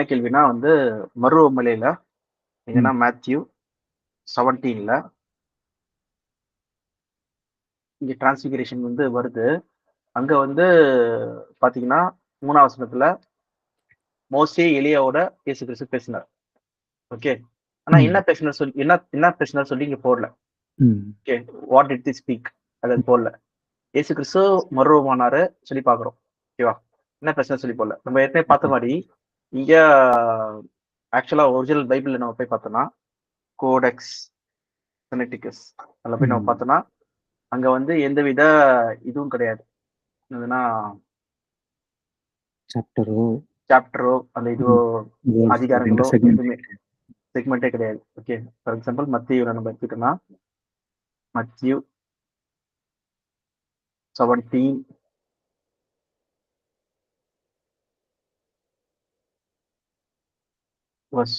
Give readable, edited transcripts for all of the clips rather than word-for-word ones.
என்ன கேள்வினா வந்து மருவமலையில எங்கன்னா ம். மேத்யூ 17ல இங்க டிரான்ஸ்பிகரேஷன் வந்து வருது. அங்க வந்து பாத்தீங்கன்னா 3ஆம் வசனத்துல மோசே எலியாவோட இயேசு கிறிஸ்து பேசினார். ஓகே. ஆனா என்ன ம். பேசினார் என்ன பேசினார் சொல்லி இங்க போடல. ம். Okay. What did the speak அது போடல. இயேசு கிறிஸ்து மறுரூபமானாரு சொல்லி பார்க்கிறோம். ஓகேவா? என்ன பேசினார் சொல்லி போடல. நம்ம ஏற்கனவே பார்த்த மாரி இங்க ஆக்சுவலா ஒரிஜினல் பைபிள்ல நம்ம போய் பார்த்தோம்னா கோடெக்ஸ் சினெக்டிகஸ் அதுல போய் நம்ம ம். பார்த்தோம்னா அங்க வந்து எந்தவித இதுவும் கிடையாது. என்னதுன்னா சாப்டரோ, சாப்டரோ அந்த இதுவோ வேர்ட்ஸ் அப்படின்ற அதிகாரங்களோ செக்மெண்ட். எதுவுமே செக்மெண்ட்டே கிடையாது. ஓகே. ஃபார் எக்ஸாம்பிள் மத்தேயுல நம்ம எடுத்துக்கிட்டோம்னா மத்தேயு 17 வர்ஸ்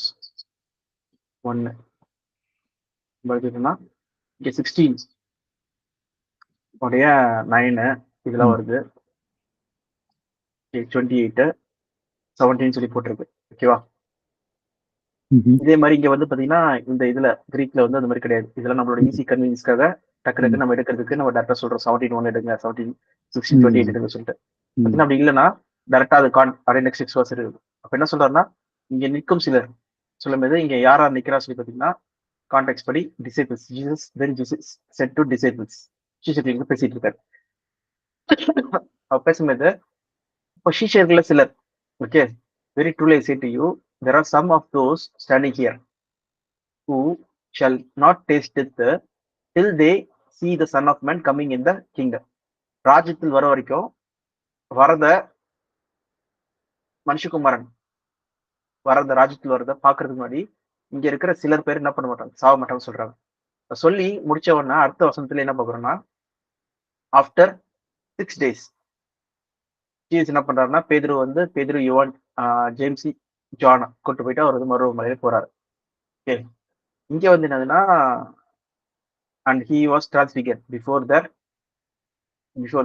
1 எடுத்துக்கிட்டோம்னா இங்க 16 உடைய 9 இதெல்லாம் ம். வருது. 28 17 சொல்லி போட்டிருக்கு. ஓகேவா? ம்ஹ்ம். இதே மாரி இங்க வந்து பார்த்தீங்கன்னா, இந்த இதுல கிரீக்ல வந்து அந்த மாரி கிடையாது. இதெல்லாம் நம்மளோட ம். ஈஸி கன்வீனியன்ஸ்க்காக டக்கு ம். டக்குன்னு நம்ம எடுக்கிறதுக்கு நம்ம டைரக்ட்டா சொல்றோம். 17 1 எடுங்க. 17 16 28 ம். எடுங்கன்னு சொல்லிட்டு. ம். பார்த்தீங்கன்னா, அப்படி இல்லன்னா, டைரக்ட்டா அது அப்படியே நெக்ஸ்ட் 6 வெர்ஸ் இருக்குது. அப்ப என்ன சொல்றாருன்னா, இங்க நிற்கும் சிலர் சொல்லும்போது, இங்க யார் யார் நிக்கிறா சொல்லி பார்த்தீங்கன்னா, கான்டெக்ஸ்ட் படி disciples. Jesus said to disciples. சீஷர்களுக்கு பேசிட்டு இருக்காரு. அவர் பேசும்போது, இப்ப சீஷர்கள்ல சிலர், okay. Very truly I say to you, there are some of those standing here who shall not taste death till they see the son of man coming in the kingdom. ராஜ்யத்தில் வர வரைக்கும் வரத மனுஷகுமாரன் வரத ராஜ்யத்தில் வரத பாக்குறதுக்கு முன்னாடி இங்க இருக்கிற சிலர் பேர் என்ன பண்ண மாட்டாங்க, சாவ மாட்டாங்கன்னு சொல்றாங்க. சொல்லி முடிச்ச உடனே அடுத்த வசனத்துல என்ன பாக்குறோம்னா, ஆஃப்டர் 6 days ஜீசஸ் என்ன பண்றாருன்னா, பேதுரு, யோவான், ஜேம்ஸ், ஜான் கூட்டு போயிட்டு அவர் வந்து மருவமலையில போறாரு. ஓகே. இங்க வந்து என்னதுன்னா, and he was transfigure before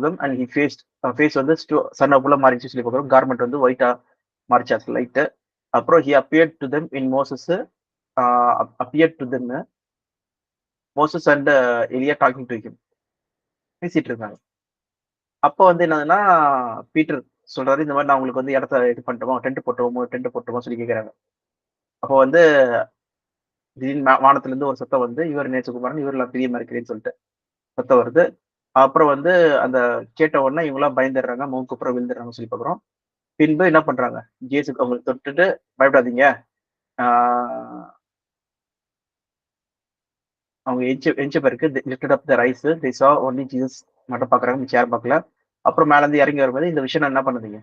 them and he face வந்து சன் போல மாறிச்சு சொல்லி பார்க்குறோம். கார்மெண்ட் வந்து ஒயிட்டா மாறிச்சாச்சு லைட்டு. அப்புறம் he appeared to them in Moses appeared to them Moses and எலியா டாக்கிங் டு ஹிம் பேசிட்டு இருக்காங்க. அப்போ வந்து என்னதுன்னா, பீட்டர் சொல்றாரு இந்த மாதிரி நான் உங்களுக்கு வந்து இடத்த இது பண்ணிட்டோமோ, டென்ட் போட்டோமோ சொல்லி கேட்கிறாங்க. அப்போ வந்து திடீர்னு வானத்துல இருந்து ஒரு சத்தம் வந்து இவர் நேசகுமாரன் இவர் நான் பிரியமா இருக்கிறேன்னு சொல்லிட்டு சத்தம் வருது. அப்புறம் வந்து அந்த கேட்ட உடனே இவங்களாம் பயந்துடுறாங்க, முகங்குப்புற விழுந்துடுறாங்கன்னு சொல்லி பார்க்குறோம். பின்பு என்ன பண்றாங்க? இயேசுக்கு அவங்க தொட்டுட்டு பயப்படாதீங்க. ஆஹ் அவங்க எஞ்ச பிறகு லிஃப்டட் அப் த ரைஸ் தே சா ஒன்லி ஜீசஸ் மட்டும் பாக்குறாங்க, மிச்ச யாரும் பார்க்கல. அப்புறம் மேல இருந்து இறங்கி வரும்போது இந்த விஷயம் நான் என்ன பண்ணுதீங்க,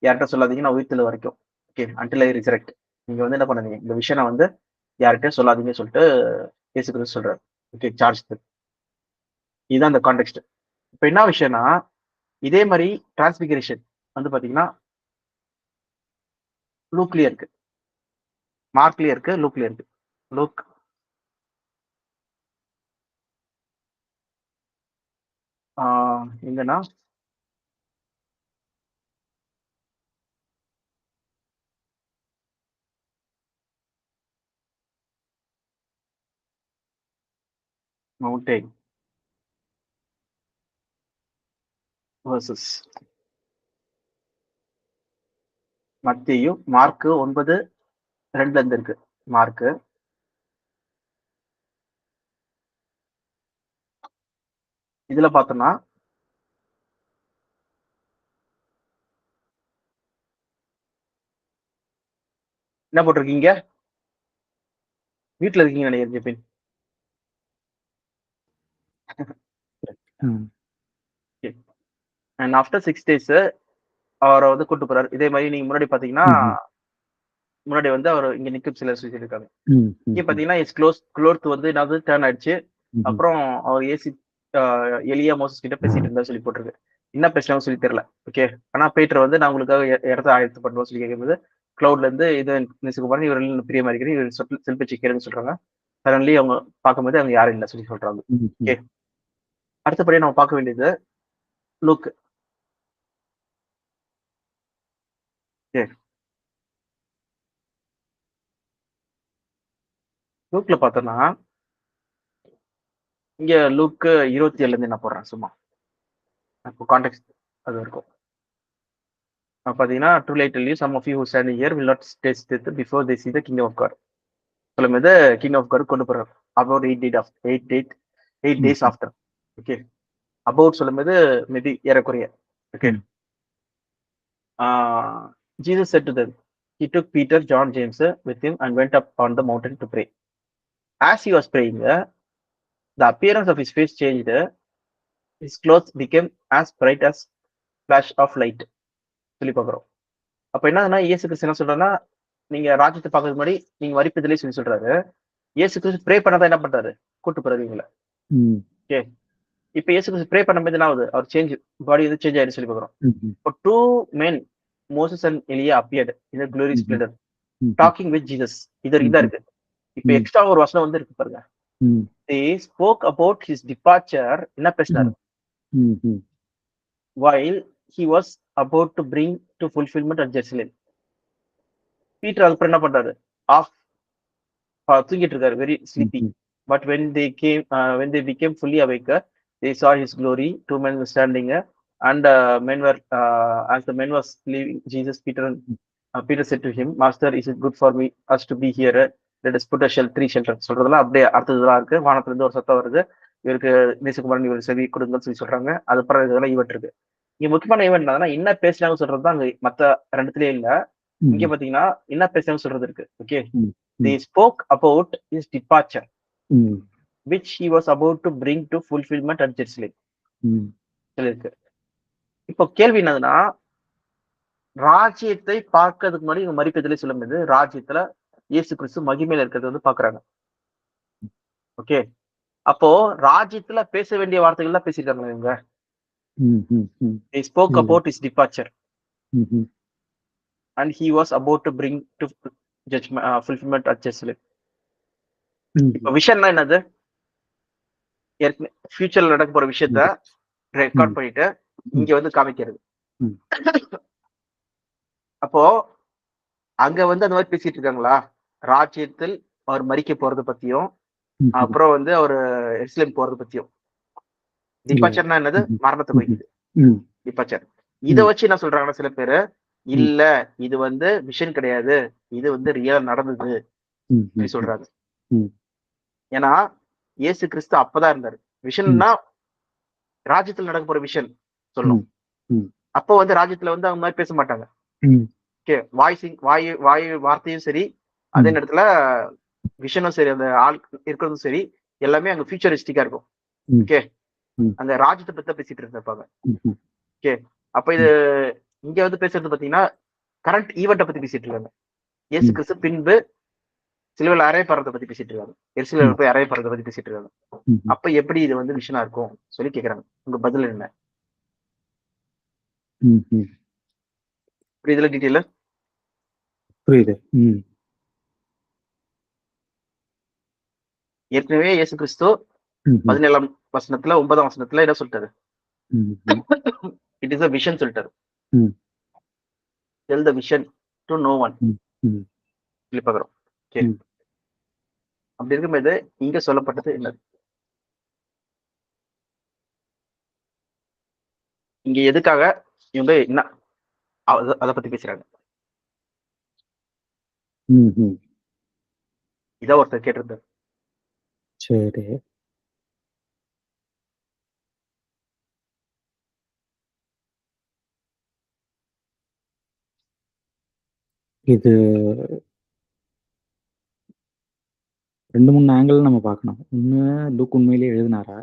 யார்கிட்ட சொல்லாதீங்க, நான் உயிர்த்தெழ வரைக்கும். Okay, until I resurrect. நீங்க வந்து என்ன பண்ணுதீங்க, இந்த விஷயம் நான் வந்து யார்கிட்டயும் சொல்லாதீங்கன்னு சொல்லிட்டு இயேசு கிறிஸ்து சொல்றாரு. Okay, charge. இதுதான் அந்த கான்டெக்ட். இப்ப என்ன விஷயம்னா, இதே மாதிரி டிரான்ஸ்பிகரேஷன் வந்து பாத்தீங்கன்னா லூக்லயே இருக்கு, மார்க்லயே இருக்கு, லூக்லயே இருக்கு. லூக் எங்கன்னா மவுண்டேன் வர்சஸ் மத்தேயு மார்க் 9:2 இருந்து இருக்கு. மார்க் இதுல பார்த்தோம்னா என்ன போட்டிருக்கீங்க, வீட்டுல இருக்கீங்க நினைக்கிறேன் ஜெபின். ம். அண்ட் ஆஃப்டர் 6 days அவரை வந்து கூட்டு போறாரு. இதே மாதிரி நீங்க முன்னாடி பாத்தீங்கன்னா ம்ஹ்ம். முன்னாடி வந்து அவர் இங்க நிக்கும் சிலர் சொல்லியிருக்காங்க. ம். இங்க ம்ஹ்ம். பாத்தீங்கன்னா இஸ் க்ளோத் வந்து என்னது டர்ன் ஆயிடுச்சு. ம்ஹ்ம். அப்புறம் அவர் எலியா மோசஸ் கிட்ட பேசிட்டு இருந்தா சொல்லி போட்டிருக்கு. என்ன பேசுறாங்க சொல்லி தெரியல. ஓகே. ஆனா பேட்டர் வந்து நான் உங்களுக்காக இடத்த ஆயத்து பண்ணுவோம் சொல்லி கேட்கும்போது கிளவுட்ல இருந்து இது நேசகுமாரன் இவர் பிரியமா இருக்கிறேன் இவர் செல்பேச்சு கேளுன்னு சொல்றாங்க. சடன்லி அவங்க பார்க்கும்போது அவங்க யாரும் இல்லை சொல்லி சொல்றாங்க. ம்ஹ்ம். ஓகே. அடுத்தபடியா நம்ம பார்க்க வேண்டியது லூக். ஓகே. லூக்ல பார்த்தோம்னா இங்க லூக் 27 இருந்து நான் போடுறேன் சும்மா. அப்போ கான்டெக்ஸ்ட் அது இருக்கும். பார்த்தீங்கன்னா, truly I tell you some of you who standing here will not taste death before they see the kingdom of God. சொல்லும்போது கிங்டம் ஆஃப் காட் கொண்டு போறாரு. About 8 days after. Okay. About சொல்லும்போது மேபி ஏறக்குறைய. Okay. Jesus said to them, he took Peter, John, James with him and went up on the mountain to pray. As he was praying, the appearance of his face changed. His clothes became as bright as flash of light. சொல்லி பார்க்குறோம். அப்ப என்னன்னா இயேசு கிறிஸ்து என்ன சொல்றாருன்னா, நீங்க ராஜ்யத்தை பார்க்கறதுக்கு முன்னாடி நீங்க வரிப்பதிலே சொல்லி சொல்றாரு. இயேசு கிறிஸ்து ப்ரே பண்ணாதான் என்ன பண்றாரு? கூட்டு போறாரு இவங்கள. ஓகே. இப்ப இயேசு கிறிஸ்து ப்ரே பண்ணும்போது என்ன ஆகுது? அவர் பாடி வந்து சேஞ்ச் ஆயிடுச்சு சொல்லி பார்க்குறோம். இப்போ 2 men, Moses and Elijah appeared in a glorious splendor, talking with Jesus. இது இதா இருக்கு. இப்ப எக்ஸ்ட்ரா ஒரு வசனம் வந்து இருக்கு பாருங்க. They spoke about his departure. என்ன பேசினாரு? While he was about to bring to fulfillment at Jerusalem. Peter அதுக்கப்புறம் என்ன பண்றாரு? ஆஃப் தூங்கிட்டு இருக்காரு, very sleepy. But when they became fully awake, they saw his glory. 2 men were standing, and as the men was leaving Jesus, Peter said to him, Master, is it good for us to be here? Let us put a 3 shelter. சொல்றதெல்லாம் அப்படியே அடுத்ததுலாம் இருக்கு. வானத்துல இருந்து ஒரு சத்தம் வருது, இவருக்கு நேசகுமாரன் இவர் செவி கொடுங்கன்னு சொல்லி சொல்றாங்க. அது பிறகு இதெல்லாம் ஈவெண்ட் இருக்கு. இங்க முக்கியமான ஈவெண்ட் என்னன்னா என்ன பேசினாங்க சொல்றதுதான் அங்க மத்த ரெண்டுத்துலயே இல்ல. இங்க பாத்தீங்கன்னா என்ன பேசினாங்க சொல்றது இருக்கு. Okay. They spoke about his departure, which he was about to bring to fulfillment at Jerusalem. இருக்கு. இப்போ கேள்வி என்னதுன்னா, ராஜ்யத்தை பார்க்கறதுக்கு முன்னாடி இவங்க மரிப்பதிலே சொல்லும்போது ராஜ்யத்துல இயேசு கிறிஸ்து மகிமையில இருக்கிறது வந்து பாக்குறாங்க. ஓகே. அப்போ ராஜ்யத்துல பேச வேண்டிய வார்த்தைகள் தான் பேசிருக்காங்க இவங்க. They spoke about his departure, and he was about to bring to judgment, fulfillment at Jerusalem. இப்போ விஷன்னா என்னது? ஃபியூச்சர்ல நடக்க போற விஷயத்த ரெக்கார்ட் பண்ணிட்டு இங்க வந்து காமிக்கிறது. அப்போ அங்க வந்து அந்த மாதிரி பேசிட்டு இருக்காங்களா? ராஜ்யத்தில் அவர் மரிக்க போறது பத்தியும், அப்புறம் வந்து அவர் எருசலேம் போறது பத்தியும். டிபார்ச்சர்னா என்னது? மரணத்தை குறிக்குது. டிபார்ச்சர். இத வச்சு என்ன சொல்றாங்கன்னா சில பேரு, இல்ல இது வந்து விஷன் கிடையாது, இது வந்து ரியல் நடந்தது சொல்றாங்க. ஏன்னா இயேசு கிறிஸ்து அப்பதான் இருந்தாரு. விஷன்னா ராஜ்யத்தில் நடக்க போற விஷன் சொல்லும். அப்போ வந்து ராஜ்யத்துல வந்து அவங்க மாதிரி பேச மாட்டாங்க. ஓகே. வாய் வார்த்தையும் சரி, அதே நேரத்துல விஷனும் சரி, அந்த ஆள் இருக்கிறதும் சரி, எல்லாமே அங்க ஃபியூச்சரிஸ்டிக்கா இருக்கும். ஓகே. அந்த ராஜ்யத்தை பத்தி பேசிட்டு இருந்திருப்பாங்க. ஓகே. அப்ப இது இங்க வந்து பேசுறது பாத்தீங்கன்னா கரண்ட் ஈவெண்ட்டை பத்தி பேசிட்டு இருக்காங்க. இயேசு கிறிஸ்து பின்பு சிலுவையில் அறையப்படுறதை பத்தி பேசிட்டு இருக்காங்க. எருசலேம்ல போய் அறையப்படுறதை பத்தி பேசிட்டு இருக்காங்க. அப்ப எப்படி இது வந்து விஷனா இருக்கும் சொல்லி கேக்குறாங்க. உங்க பதில் என்ன? புரியுதுல டீட்டெயில? புரியுது. ஏற்கனவே இயேசு கிறிஸ்து 17ஆம் வசனத்துல 9ஆம் வசனத்துல என்ன சொல்லிட்டாரு? இட் இஸ் a விஷன் சொல்லிட்டாரு. Tell the vision to no one. சொல்லி பாக்குறோம். ஓகே. அப்படி இருக்கும்போது இங்க சொல்லப்பட்டது என்னது? இங்க எதுக்காக இவங்க என்ன அத பத்தி பேசுறாங்க? இதான் ஒருத்தர் கேட்டிருந்தாரு. சரி. இது 2, 3 ஆங்கிள் நம்ம பார்க்கணும். ஒண்ணு லூக் உண்மையிலேயே எழுதினாரா?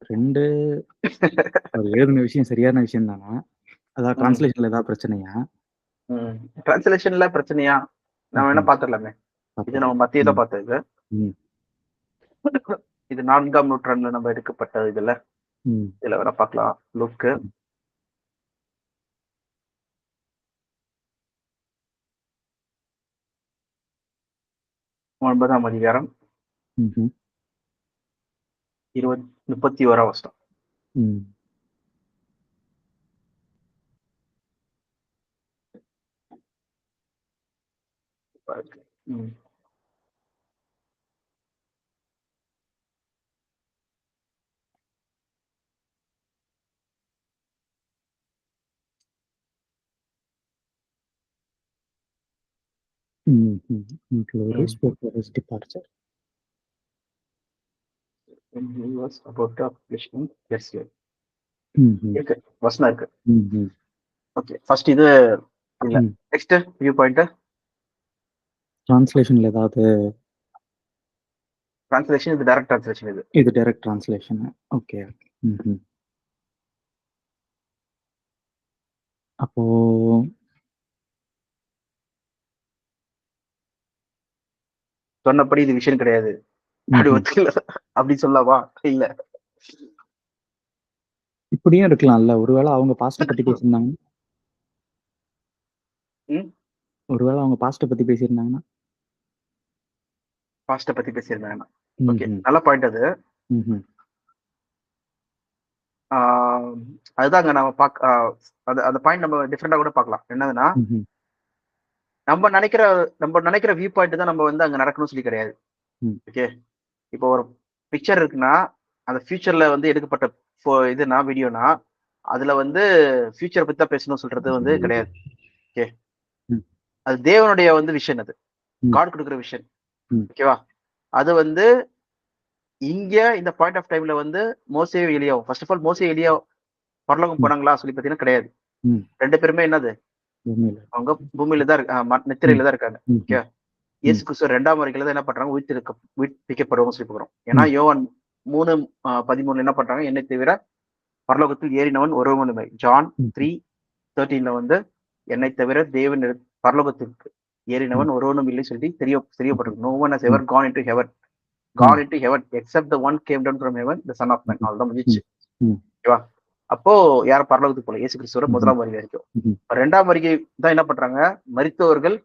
2 அவர் எழுதின விஷயம் சரியான விஷயம் தானா? அதாவது டிரான்ஸ்லேஷன்ல ஏதாவது பிரச்சனையா? டிரான்ஸ்லேஷன்ல பிரச்சனையா? நம்ம வேணா பாத்துடலாமே. இது நம்ம மத்திய தான் பார்த்தது. இது 4ஆம் நூற்றாண்டுல நம்ம எடுக்கப்பட்ட இதுல வேணா பார்க்கலாம். லூக்கு 9ஆம் அதிகாரம் 31ஆம் வசனம். Glorious before his departure. When he was about to accomplish in yes, yes. Mhm. இருக்கு வசனம் இருக்கு. Mhm. ஓகே ஃபர்ஸ்ட் இது இல்ல. ம். Next view point. டிரான்ஸ்லேஷன்ல ஏதாவது டிரான்ஸ்லேஷன் இது டைரக்ட் டிரான்ஸ்லேஷன் இது. இது டைரக்ட் டிரான்ஸ்லேஷன். ஓகே. ம்ஹ்ம். அப்போ சொன்னபடி இது விஷயம் கிடையாது. அப்படி ம்ஹ்ம். ஒத்துக்கல அப்படி சொல்லவா? இல்ல. இப்படியும் இருக்கலாம்ல. ஒருவேளை அவங்க பாஸ்ட்ட பத்தி பேசியிருந்தாங்க. ம். ஒருவேளை அவங்க பாஸ்ட்ட பத்தி பேசியிருந்தாங்கன்னா? பாஸ்ட பத்தி பேசியிருந்தாங்க. ஓகே ம்ஹ்ம். நல்ல பாயிண்ட் அது. ம்ஹ்ம். அதுதாங்க நம்ம அந்த பாயிண்ட் நம்ம டிஃப்ரெண்டா கூட பார்க்கலாம். என்னதுன்னா ம்ஹ்ம். நம்ம நினைக்கிற வியூ பாயிண்ட் தான் நம்ம வந்து அங்க நடக்கணும்னு சொல்லி கிடையாது. ம். ஓகே இப்போ ஒரு பிக்சர் இருக்குன்னா அந்த ஃபியூச்சர்ல வந்து எடுக்கப்பட்ட இதுனா வீடியோனா அதுல வந்து ஃபியூச்சர் பத்தி தான் பேசணும்னு சொல்றது வந்து கிடையாது. ஓகே ம். அது தேவனுடைய வந்து விஷன், அது ம். காட் கொடுக்குற விஷன். ம். ஓகேவா? அது வந்து இங்க இந்த பாயிண்ட் ஆஃப் டைம்ல வந்து மோசே எலியாவும் ஃபர்ஸ்ட் ஆஃப் ஆல் மோசே எலியா பரலோகம் ம். போனாங்களா சொல்லி பார்த்தீங்கன்னா கிடையாது. ம். 2 பேருமே என்னது உண்மையில. அவங்க பூமியில தான் ம். நித்திரையில தான் இருக்காங்க. ம்ஹ்ம். ஓகே ம். இயேசு கிறிஸ்து 2ஆம் வருகையில தான் என்ன பண்றாங்க, உயிர்ப்பிக்கப்படுவாங்க சொல்லி பார்க்கிறோம். ஏன்னா ம். யோவான் 3:13 என்ன பண்றாங்க, என்னை தவிர பரலோகத்தில் ஏறினவன் ஒருவனுமே. ஜான் ம். 3:13 வந்து என்னை தவிர தேவன் பரலோகத்திற்கு ம். ஏறினவன் ஒருவனும் இல்லை சொல்லி தெரியப்பட்டிருக்கு. No one has ம். ever gone into heaven except the one came down from heaven, the son of man. அவ்வளவுதான் முடிஞ்சிச்சு. ம். ஓகேவா? அப்போ யாரும் பரலோகத்துக்கு போல, இயேசு கிறிஸ்துவோட ம்ஹ்ம். 1ஆம் வருகை வரைக்கும். ம்ஹ்ம். 2ஆம் வருகை தான் என்ன பண்றாங்க, மரித்தவர்கள்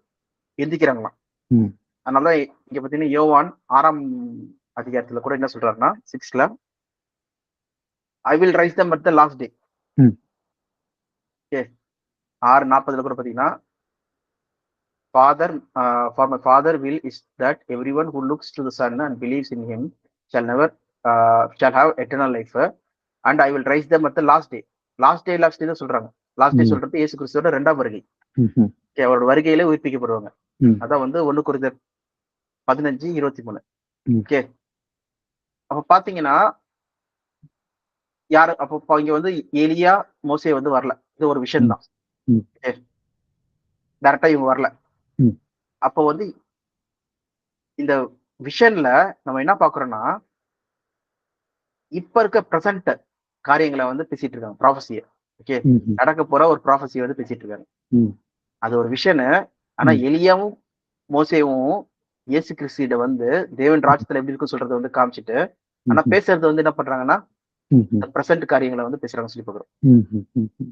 எந்திக்கிறாங்களாம். ம். அதனால இங்க பாத்தீங்கன்னா யோவான் 6ஆம் அதிகாரத்துல கூட என்ன சொல்றாருன்னா 6ல I will raise them at the last day. ம். ஓகே 6:40 கூட பாத்தீங்கன்னா for my father will is that everyone who looks to the son and believes in him shall have eternal life and I will raise them at the last day. Last day தான் சொல்றாங்க. Last day ம். சொல்றது இயேசு கிறிஸ்துவோட 2ஆம் வருகை. ம்ஹ்ம். Okay அவரோட வருகையில உயிர்ப்பிக்கப்படுவாங்க. ம். அதான் வந்து 1 கொரிந்தியர் 15:23. ம். ஓகே அப்ப பாத்தீங்கன்னா யாரு அப்போ இங்க வந்து எலியா மோசே வந்து வரல. இது ஒரு விஷயம் ம். தான். ம். டைரக்டா இவங்க வரல. ம். அப்போ வந்து இந்த விஷன்ல நம்ம என்ன பாக்குறோம்னா இப்ப இருக்க பிரசன்ட் காரியங்களை வந்து பேசிட்டு இருக்காங்க. ப்ராஃபஸிய. ஓகே ம்ஹ்ம். நடக்க போற ஒரு ப்ராஃபஸிய வந்து பேசிட்டு இருக்காங்க. ம். அது ஒரு விஷன். ஆனா ம். எலியாவும் மோசேவும் இயேசு கிறிஸ்துவிட வந்து தேவன் ராஜ்யத்துல எப்படி இருக்கும் சொல்றதை வந்து காமிச்சிட்டு, ஆனா ம்ஹ்ம். பேசுறது வந்து என்ன பண்றாங்கன்னா ம்ஹ்ம். பிரசன்ட் காரியங்களை வந்து பேசுறாங்க சொல்லி பாக்குறோம். ம்ஹ்ம். ம்ஹ்ம்.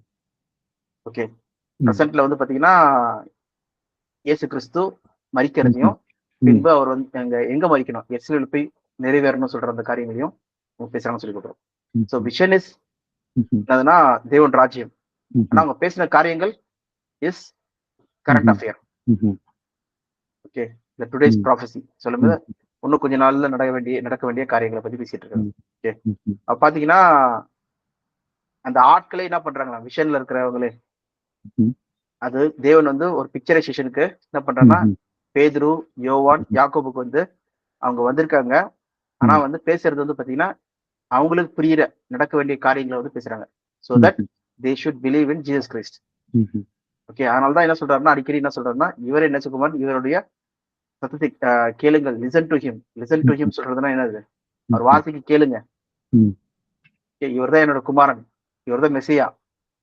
ஓகே ம். பிரசன்ட்ல வந்து பாத்தீங்கன்னா இயேசு கிறிஸ்து ம்ஹ்ம். மரிக்கிறதையும் ம். பின்பு அவர் வந்து எங்க மரிக்கணும் எஸ்ரேல் போய் நிறைவேறணும் சொல்ற அந்த காரியங்களையும் பேசுறாங்க சொல்லி கொடுக்குறோம். ஸோ ம்ஹ்ம். விஷன் இஸ் ம்ஹ்ம். என்னதுன்னா தேவன் ராஜ்யம். ஆனா ம்ஹ்ம். அவங்க பேசின காரியங்கள் இஸ் கரண்ட் ம்ஹ்ம். அஃபேர். ம்ஹ்ம். ஓகே இந்த டுடேஸ் ம். ப்ராஃபஸி சொல்லும்போது ம். இன்னும் கொஞ்ச நாள்ல நடக்க வேண்டிய காரியங்களை பத்தி பேசிட்டு இருக்காங்க. ம். ஓகே ம்ஹ்ம். அப்ப பாத்தீங்கன்னா அந்த ஆட்களே என்ன பண்றாங்களா விஷன்ல இருக்கிறவங்களே ம்ஹ்ம். அது தேவன் வந்து ஒரு பிக்சரைசேஷனுக்கு என்ன பண்றாங்கன்னா ம்ஹ்ம். பேதுரு, யோவான், ம்ஹ்ம். யாக்கோபுக்கு வந்து அவங்க வந்திருக்காங்க. ஆனா ம். வந்து பேசுறது வந்து பாத்தீங்கன்னா அவங்களுக்கு புரியுற நடக்க வேண்டிய காரியங்களை வந்து பேசுறாங்க. சோ தட் ம்ஹ்ம். They should believe in Jesus Christ. ம்ஹ்ம். ஓகே அதனால தான் என்ன சொல்றாருன்னா அடிக்கடி என்ன சொல்றாருன்னா இவரே என்ன சுகுமார் இவருடைய சத்தத்தை கேளுங்கள். Listen to him. Listen to him ம்ஹ்ம். சொல்றதுன்னா என்னது, அவர் ம்ஹ்ம். வார்த்தைக்கு கேளுங்க. ம். இவர் தான் என்னோட குமாரன், இவர் தான் மெஸ்ஸியா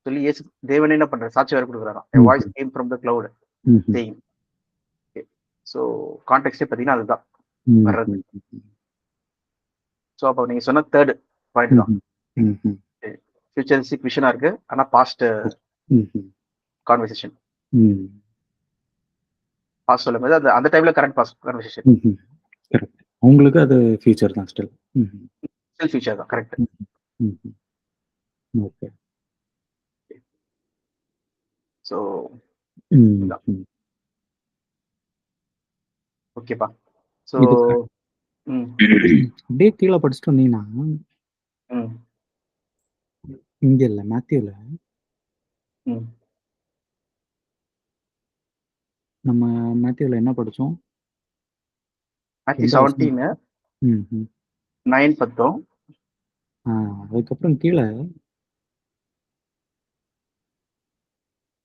சொல்லி இயேசு தேவனே என்ன பண்றாரு, சாட்சி வேற கொடுக்குறாராம். A voice ம்ஹ்ம். came from the cloud ம்ஹ்ம். saying. ஸோ கான்டெக்ஸ்டே பார்த்தீங்கன்னா அதுதான் வர்றது. ம்ஹ்ம். ஸோ அப்போ நீங்க சொன்ன தேர்ட் பாயிண்ட் தான். ம்ஹ்ம். ம்ஹ்ம். ஃபியூச்சரிஸ்டிக் விஷனா இருக்கு, ஆனா பாஸ்ட் ம்ஹ்ம். கான்வர்சேஷன். ம். பாஸ்ட் சொல்லும்போது அந்த டைம்ல கரண்ட் பாஸ்ட் கான்வர்சேஷன். ம்ஹ்ம். கரெக்ட். அவங்களுக்கு அது ஃபியூச்சர் தான் ஸ்டில். ம்ஹ்ம். ஸ்டில் ஃபியூச்சர் தான் கரெக்ட். ம்ஹ்ம். ம்ஹ்ம். ஓகே. ஸோ ம். ம். ஓகேப்பா. ஸோ இது ம் அப்படியே கீழ படிச்சுட்டு வந்தீங்கன்னா, ம் இங்க இல்ல மேத்யூல ம் நம்ம மேத்யூல என்ன படிச்சோம்? மேத்யூ எந்த வசனம்? 17 ம். 9 10. அதுக்கப்புறம் கீழ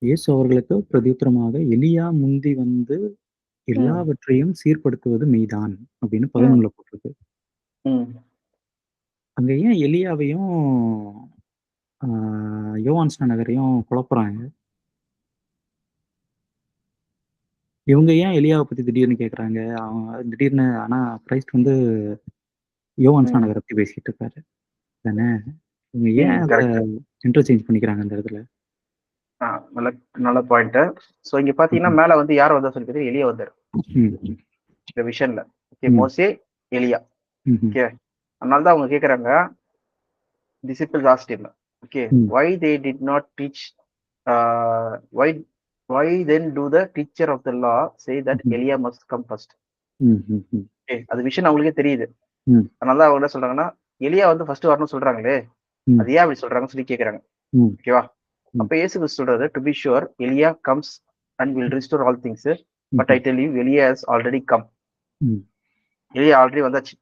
இயேசு அவர்களுக்கு பிரதியுத்தரமாக, எலியா முந்தி வந்து எல்லாவற்றையும் சீர்படுத்துவது மெய்தான் அப்படின்னு 11ல போட்டிருக்கு. அங்க ஏன் எலியாவையும் யோவான் ஸ்நானகரையும் குழப்புறாங்க? இவங்க ஏன் எலியாவை பத்தி திடீர்னு கேட்குறாங்க? திடீர்னு ஆனா கிரைஸ்ட் வந்து யோவான் ஸ்நானகரை பத்தி பேசிட்டு இருக்காரு தானே? இவங்க ஏன் அதை இன்டர்சேஞ்ச் பண்ணிக்கிறாங்க அந்த இடத்துல? நல்ல நல்ல பாயிண்ட். சோ இங்க பாத்தீங்கன்னா மேல வந்து யார் வந்தா சொல்லி எலியா வந்தாரு இந்த விஷன்ல. ஓகே, மோசே, எலியா. ஓகே, அதனாலதான் அவங்க கேக்குறாங்க, disciples asked him, okay, why they did not teach, why then do the teacher of the law say that Elia must come first? Okay, அது விஷன் அவங்களுக்கே தெரியுது. அதனால அவங்க என்ன சொல்றாங்கன்னா, எலியா வந்து ஃபர்ஸ்ட் வரணும்னு சொல்றாங்களே, அது ஏன் அப்படி சொல்றாங்கன்னு சொல்லி கேக்குறாங்க. ஓகேவா? அப்ப இயேசு கிறிஸ்து சொல்றாரு, டு பி ஷூர் எலியா comes and will restore all things, but I tell you எலியா ஹஸ் ஆல்ரெடி கம். எலியா ஆல்ரெடி வந்தாச்சு.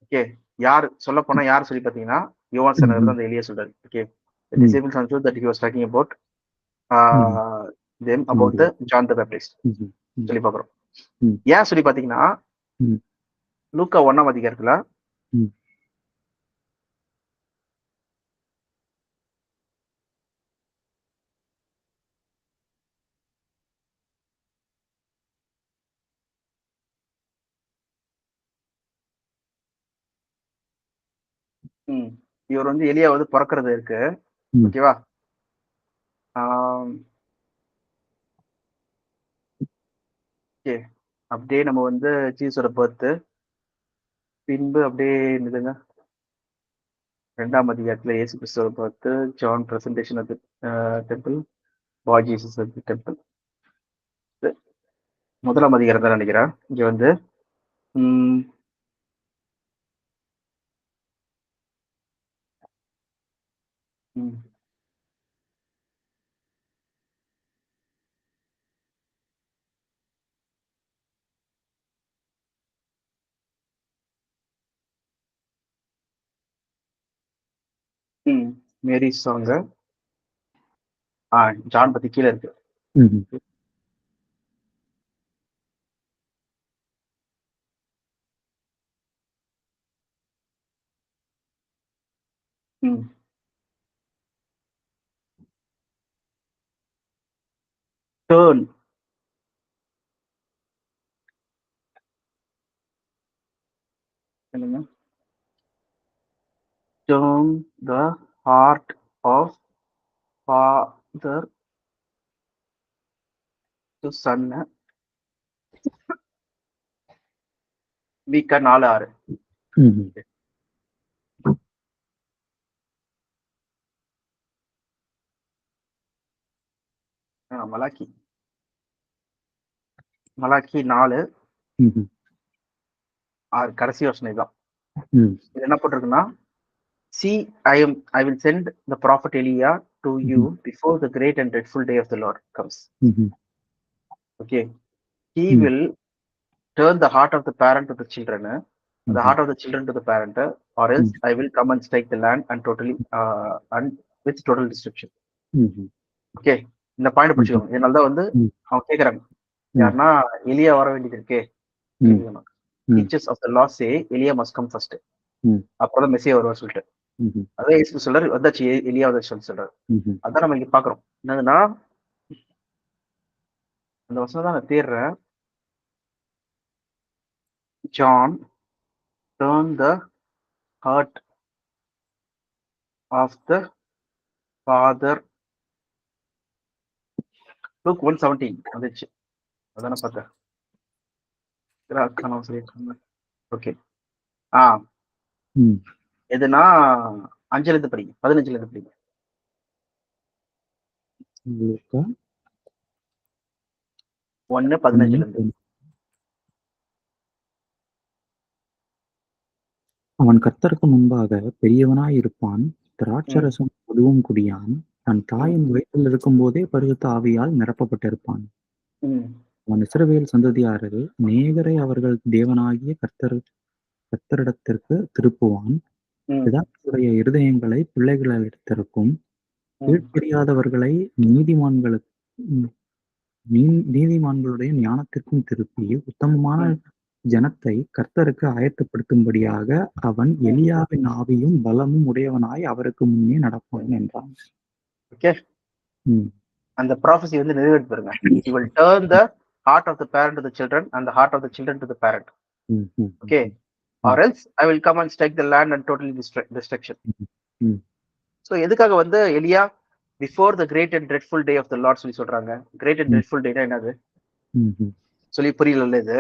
ஓகே, யார் சொல்ல போனா யார் சொல்லி பாத்தீங்கன்னா யோவான் ஸ்நானகர் தான் அந்த எலியா சொல்றாரு. Okay, the disciples understood that he was talking about them about the John the Baptist சொல்லி பாக்குறோம். ஏன் சொல்லி பாத்தீங்கன்னா லூக்கா 1ஆம் அதிகாரத்துல இவர் வந்து எலியா வந்து பிறக்கிறது இருக்கு. ஓகேவா? ஓகே, அப்படியே நம்ம வந்து ஜீசஸோட பர்த் பின்பு அப்படியே இருந்ததுங்க 2ஆம் அதிகாரத்துல இயேசு கிறிஸ்துவோட birth, John presentation of the temple, boy Jesus at the temple. 1ஆம் அதிகாரம் தான் நினைக்கிறேன். இங்க வந்து மேரி சாங் ஜான் பத்தி கீழே இருக்கு. Turn. என்னங்க? Turn the heart of father to son. வீக்கா 4:6. மலாக்கி 4 6 கடைசி வருஷம் இதுதான். இது என்ன போட்டிருக்குன்னா, see I will send the prophet Elijah to you before the great and dreadful day of the Lord comes. Okay, he will turn the heart of the parent to the children, the heart of the children to the parent, or else I will come and strike the land and totally and with total destruction. Okay, இந்த point பிடிச்சுக்கோங்க. இதனாலதான் வந்து அவங்க கேக்குறாங்க, யாருன்னா எலியா வர வேண்டியது இருக்கே, டீச்சர்ஸ் ஆஃப் தி லா சே எலியா மஸ்ட் கம் ஃபர்ஸ்ட், அப்புறம் மெசியா வருவார் சொல்லிட்டு. அதான் இயேசு சொல்றாரு, வந்தாச்சு எலியா வந்தாச்சு சொல்றாரு. அதான் நம்ம இங்க பாக்குறோம். என்னதுன்னா அந்த வசனம் தான் நான் தேடுறேன். John turn the heart of the father. Luke 1:17 வந்துச்சு. அதான பார்த்தேன். ஓகே, எதுனா 5ல இருந்து படிங்க, 15ல இருந்து படிங்க. லூக்கா 1:15ல இருந்து. அவன் கர்த்தருக்கு முன்பாக பெரியவனாய் இருப்பான், திராட்சரசம் மதுவும் குடியான், தன் தாயின் வயிற்றில் இருக்கும் போதே பரிசுத்த ஆவியால் நிரப்பப்பட்டிருப்பான். அவன் இஸ்ரவேல் சந்ததியாரில் அநேகரை அவர்கள் தேவனாகிய கர்த்தரிடத்திற்கு திருப்புவான். பிதாக்களுடைய இருதயங்களை பிள்ளைகளிடத்திற்கும் கீழ்ப்படியாதவர்களை நீதிமான்களுடைய ஞானத்திற்கும் திருப்பி உத்தமமான ஜனத்தை கர்த்தருக்கு ஆயத்தப்படுத்தும்படியாக அவன் எலியாவின் ஆவியும் பலமும் உடையவனாய் அவருக்கு முன்னே நடப்பான் என்றான். ஓகே, அந்த ப்ராஃபஸி வந்து நிறைவேற்றி பாருங்க. He will turn the heart of the parent to the children and the heart of the children to the parent. Okay, or else I will come and strike the land and totally destruction. So எதுக்காக வந்து எலியா before the great and dreadful day of the Lord சொல்லி சொல்றாங்க. great and dreadful day என்னது சொல்லி புரியல இது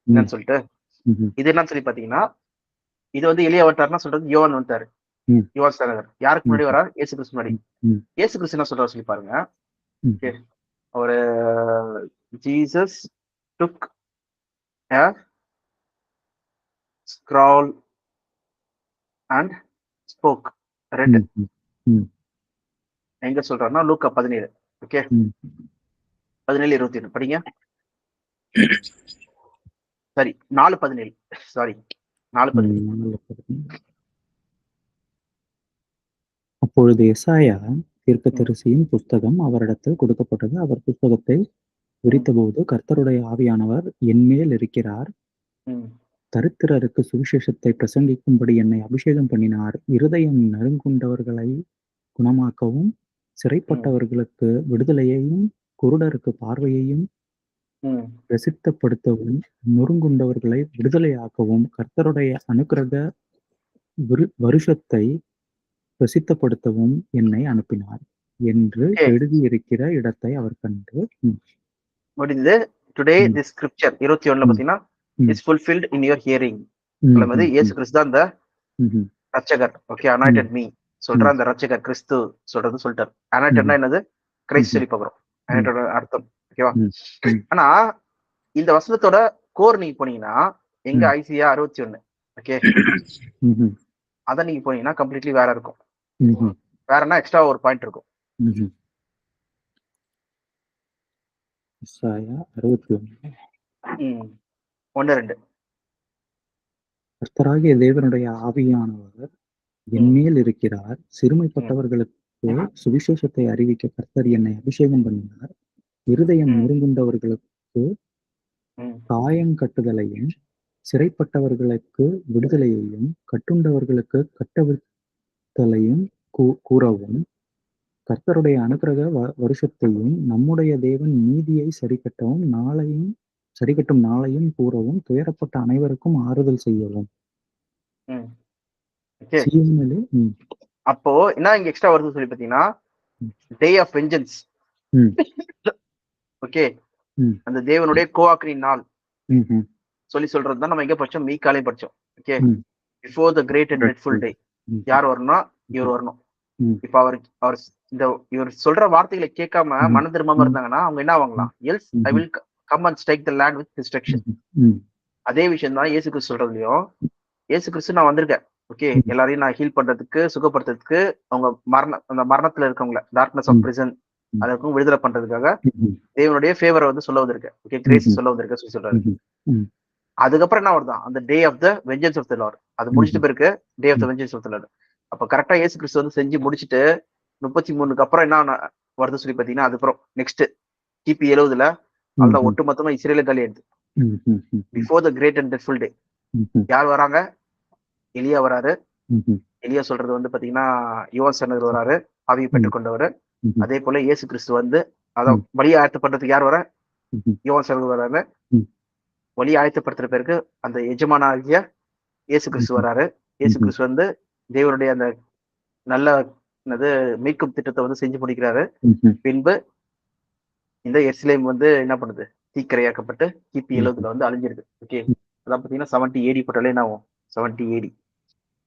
என்னன்னு சொல்லிட்டு. இது என்னன்னு சொல்லி பாத்தீங்கன்னா, இது வந்து எலியா வந்துட்டாருன்னா சொல்றது யோவான் வந்துட்டாரு. யோவான் ஸ்நானகர் யாருக்கு முன்னாடி வரா? இயேசு கிறிஸ்து முன்னாடி. இயேசு கிறிஸ்து என்ன சொல்றாரு சொல்லி பாருங்க. ஒரு Jesus took a scroll and spoke. ரெண்டு எங்க சொல்றாருன்னா லூக்கா 17. ஓகே, 17:21 படிங்க. சரி, 4:17. சாரி, 4:17. அப்பொழுது எசாயா தீர்க்கதரிசியின் புஸ்தகம் அவரிடத்தில் கொடுக்கப்பட்டது. அவர் புஸ்தகத்தை விரித்தபோது, கர்த்தருடைய ஆவியானவர் என்மேல் இருக்கிறார், தரித்திரருக்கு சுவிசேஷத்தை பிரசங்கிக்கும்படி என்னை அபிஷேகம் பண்ணினார், இருதயம் நறுங்குண்டவர்களை குணமாக்கவும், சிறைப்பட்டவர்களுக்கு விடுதலையையும், குருடருக்கு பார்வையையும் பிரசித்தப்படுத்தவும், நொறுங்குண்டவர்களை விடுதலையாக்கவும், கர்த்தருடைய அனுக்கிரக வருஷத்தை பிரசித்தப்படுத்தவும் என்னை அனுப்பினார் என்று எழுதியிருக்கிற இடத்தை அவர் கண்டு முடிந்தது. டுடே திஸ் ஸ்கிரிப்சர் 21 பாத்தீங்கன்னா is fulfilled in your hearing. சொல்லும்போது இயேசு கிறிஸ்து தான் அந்த ரட்சகர். ஓகே, அனாயிட்டட் மீ சொல்ற அந்த ரட்சகர் கிறிஸ்து சொல்றது சொல்லிட்டார். அனாயிட்டட்னா என்னது? கிரைஸ்ட் சொல்லி பாக்குறோம். அனாயிட்டட் அர்த்தம். ஓகேவா? ஆனா இந்த வசனத்தோட கோர் நீங்க போனீங்கன்னா எங்க ஐசியா 61. ஓகே, அத நீங்க போனீங்கன்னா கம்ப்ளீட்லி வேற இருக்கும். வேறனா எக்ஸ்ட்ரா ஒரு பாயிண்ட் இருக்கும். 1:2 கர்த்தராகிய தேவனுடைய ஆவியானவர் என்மேல் இருக்கிறார், சிறுமைப்பட்டவர்களுக்கு சுவிசேஷத்தை அறிவிக்க கர்த்தர் என்னை அபிஷேகம் பண்ணினார், இருதயம் நொறுங்குண்டவர்களுக்கு காயங்கட்டுதலையும், சிறைப்பட்டவர்களுக்கு விடுதலையையும், கட்டுண்டவர்களுக்கு கட்டவிழ்த்தலையும் கூறவும், கர்த்தருடைய அனுக்கிரக வருஷத்தையும், நம்முடைய தேவன் நீதியை சரிக்கட்டும் நாளையும் கூறவும், துயரப்பட்ட அனைவருக்கும் ஆறுதல் செய்யவும். அப்போ என்ன இங்க எக்ஸ்ட்ரா வருது சொல்லி பாத்தீங்கன்னா, டே ஆஃப் வெஞ்சன்ஸ். ஓகே, அந்த தேவனுடைய கோஆக்கின் நாள் சொல்லி சொல்றதுதான் நம்ம எங்க படிச்சோம்? மீகாலே படிச்சோம். Okay, before the great and dreadful day யார் வரணும்? இவர் வரணும். இப்ப அவர் இவர் சொல்ற வார்த்தைகளை கேட்காம மன திரும்பாம இருந்தாங்கன்னா அவங்க என்ன ஆவாங்களாம்? Else I will come and strike the land with destruction. அதே விஷயம் தான் இயேசு கிறிஸ்து சொல்றதுலயும். இயேசு கிறிஸ்து நான் வந்திருக்கேன், ஓகே, எல்லாரையும் நான் ஹீல் பண்றதுக்கு, சுகப்படுத்துறதுக்கு, அவங்க அந்த மரணத்துல இருக்கவங்கள, டார்க்னஸ் ஆஃப் பிரிசன் அதுக்கும் விடுதலை பண்றதுக்காக தேவனுடைய ஃபேவரை வந்து சொல்ல வந்திருக்கேன். ஓகே, கிரேஸ் சொல்ல வந்திருக்க சொல்லி சொல்றாரு. அதுக்கப்புறம் என்ன வருதான்? அந்த day of the vengeance of the Lord. அது முடிச்சிட்டு பிறகு day of the vengeance of the Lord. அப்ப கரெக்டா இயேசு கிறிஸ்து வந்து செஞ்சு முடிச்சுட்டு 33க்கு அப்புறம் என்ன வருது சொல்லி பாத்தீங்கன்னா, அதுக்கப்புறம் நெக்ஸ்ட் கிபி 70 அந்த ஒட்டு மொத்தமா இஸ்ரேல காலி ஆயிடுது. Before the great and dreadful day யார் வராங்க? எலியா வராரு. எலியா சொல்றது வந்து பாத்தீங்கன்னா யோவான் ஸ்நானகர் வராரு, ஆவியை பெற்றுக்கொண்டவர். அதே போல இயேசு கிறிஸ்து வந்து அதான் வழி ஆயத்தப்படுறதுக்கு யார் வர? யோவான் ஸ்நானகர் வராரு. வழி ஆயத்தப்படுத்துற பேருக்கு அந்த எஜமானாகிய இயேசு கிறிஸ்து வராரு. இயேசு கிறிஸ்து வந்து தேவனுடைய அந்த நல்ல மீட்கும் திட்டத்தை வந்து செஞ்சு முடிக்கிறாரு. பின்பு இந்த எருசலேம் வந்து என்ன பண்ணுது? தீக்கிரையாக்கப்பட்டு கிபி 70 வந்து அழிஞ்சிருது. ஓகே, அதான் பாத்தீங்கன்னா 70 AD போட்டாலே என்ன ஆகும்? 70 AD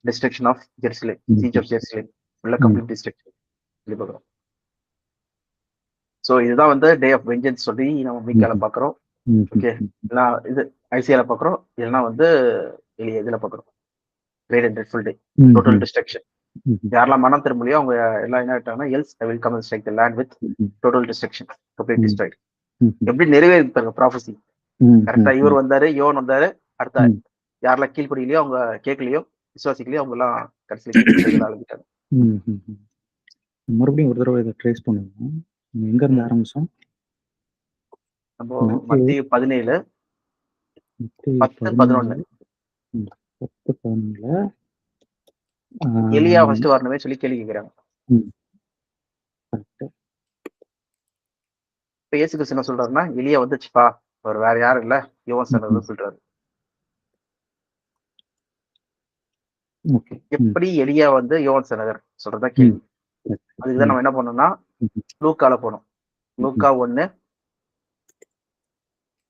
destruction of Jerusalem, siege of Jerusalem, full complete destruction சொல்லி பார்க்கிறோம். சோ இதுதான் வந்து டே ஆஃப் வெஞ்சன்ஸ் சொல்லி நம்ம மீகால பாக்குறோம். ஓகே, எல்லாம் இது ஐசியால பாக்குறோம், இல்லைன்னா வந்து இதுல பாக்குறோம் great and dreadful day, total destruction. யாரெல்லாம் மனம் திரும்பலையோ அவங்க எல்லாம் என்ன ஆயிட்டாங்கன்னா, else I will come and strike the land with total destruction, complete destroyed. எப்படி நிறைவேறிப்பாங்க ப்ராஃபஸி. கரெக்டா இவர் வந்தாரு, யோவான் வந்தாரு. அடுத்த யாரெல்லாம் கீழ்ப்படியிலையோ அவங்க கேட்கலையோ, விசுவாசிக்கலையோ அவங்க எல்லாம் கடைசியில கீழ்ப்படிதல் ஆரம்பிச்சாங்க. மறுபடியும் ஒரு தடவை இதை ட்ரேஸ் பண்ணுவோம். எங்க இருந்து ஆரம்பிச்சோம்? நம்ம மத்தேயு 17 10 11 எலியா ஃபர்ஸ்ட் வரணுமே சொல்லி கேள்வி கேட்கிறாங்க. இப்ப இயேசு கிறிஸ்து என்ன சொல்றாருன்னா, எலியா வந்துச்சுப்பா, அவர் வேற யாரும் இல்ல, யோவான் ஸ்நானகர் சொல்றாரு. எப்படி எலியா வந்து யோவான் ஸ்நானகர் சொல்றதா கேள்வி. அதுக்குதான் நம்ம என்ன பண்ணோம்னா லூக்கால போனோம். லூக்கா 1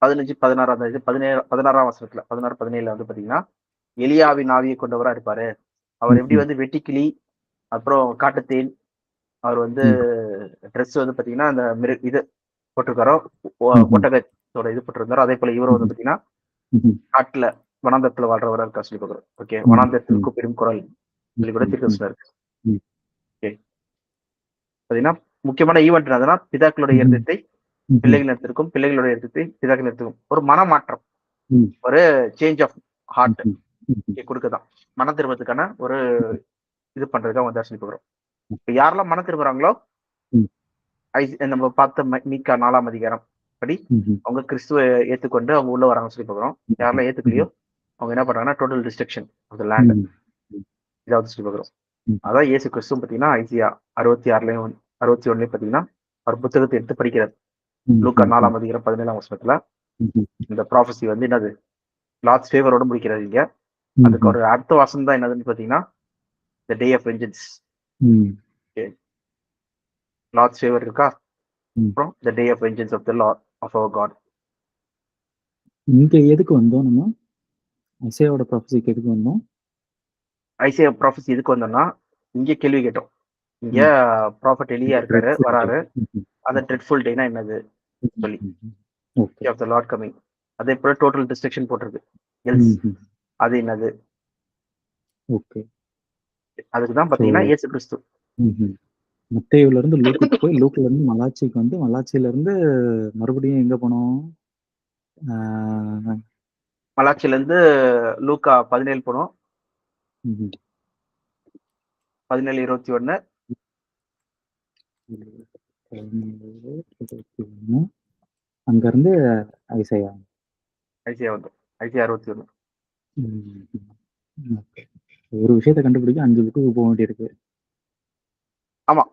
15 16 16ஆம் வசனத்துல 16 17 வந்து பாத்தீங்கன்னா எலியாவின் ஆவியை கொண்டவரா இருப்பாரு. அவர் எப்படி வந்து வெட்டிக்கிளி, அப்புறம் காட்டுத்தேன், அவர் வந்து ட்ரெஸ் வந்து பாத்தீங்கன்னா அந்த இது போட்டிருக்காரோ, ஒட்டகத்தோட இது போட்டிருந்தாரோ, அதே போல இவரும் வந்து பாத்தீங்கன்னா காட்டுல வனாந்தரத்துல வாழ்றவரா இருக்கா சொல்லி பாக்குறோம். ஓகே, வனாந்தரத்திற்கு பெரும் குரல் சொல்லி கூட தீர்க்கதரிசனம் இருக்கு. ஓகே, பாத்தீங்கன்னா முக்கியமான ஈவெண்ட் என்னதுன்னா பிதாக்களுடைய இருதயத்தை பிள்ளைகள் இடத்திற்கும், பிள்ளைகளுடைய இருதயத்தை பிதாக்கள் இடத்திற்கும் ஒரு மனமாற்றம், ஒரு சேஞ்ச் ஆஃப் ஹார்ட் கொடுக்கதான் மன திரும்பத்துக்கான ஒரு இது பண்றதுக்காக வந்து சொல்லி பாக்குறோம். இப்ப யாரெல்லாம் மன திரும்புறாங்களோ நம்ம பார்த்த மீகா 4ஆம் அதிகாரம் படி அவங்க கிறிஸ்துவ ஏத்துக்கொண்டு அவங்க உள்ள வராங்க சொல்லி பாக்குறோம். யாரெல்லாம் ஏத்துக்கலையோ அவங்க என்ன பண்றாங்கன்னா total destruction of the land இதாவது சொல்லி பாக்குறோம். அதான் இயேசு கிறிஸ்துவ பாத்தீங்கன்னா ஐசியா 66லயும் 61லயும் பாத்தீங்கன்னா அவர் புத்தகத்தை எடுத்து படிக்கிறார். லூக்கா 4ஆம் அதிகாரம் 17ஆம் வசனத்துல இந்த ப்ராஃபஸி வந்து என்னது லார்ட்ஸ் ஃபேவரோட முடிக்கிறாரு இங்க. அதுக்கு ஒரு அடுத்த வாசம் தான் என்னதுன்னு பாத்தீங்கன்னா the day of vengeance. Lord's favour இருக்கா, அப்புறம் the day of vengeance of the Lord of our God. இங்க எதுக்கு வந்தோம் நம்ம? ஐசையாவோட ப்ராஃபஸிக்கு எதுக்கு வந்தோம்? ஐசையா ப்ராஃபஸி எதுக்கு வந்தோம்னா இங்க கேள்வி கேட்டோம். இங்க ப்ராஃபட் எலியா இருக்காரு, வராரு. அந்த ட்ரெட்ஃபுல் டேனா என்னது சொல்லி of the Lord coming. அதே போல டோட்டல் டிஸ்ட்ரக்ஷன் போட்டிருக்கு. அது என்னது? ஓகே, அதுக்கு தான் பாத்தீங்கன்னா இயேசு கிறிஸ்து மத்தேயுல இருந்து லூக்குக்கு போய் லூக்ல இருந்து மலாச்சிக்கு வந்து மலாச்சியில இருந்து மறுபடியும் எங்க போனோம்? மலாச்சியில இருந்து லூக்கா 17 போனோம். 17 21 அங்க இருந்து ஐசையா வந்து ஐசியா 61. ஒரு விஷயத்தை கண்டுபிடிக்க 5 புக்கு போக வேண்டியிருக்கு. ஆமா,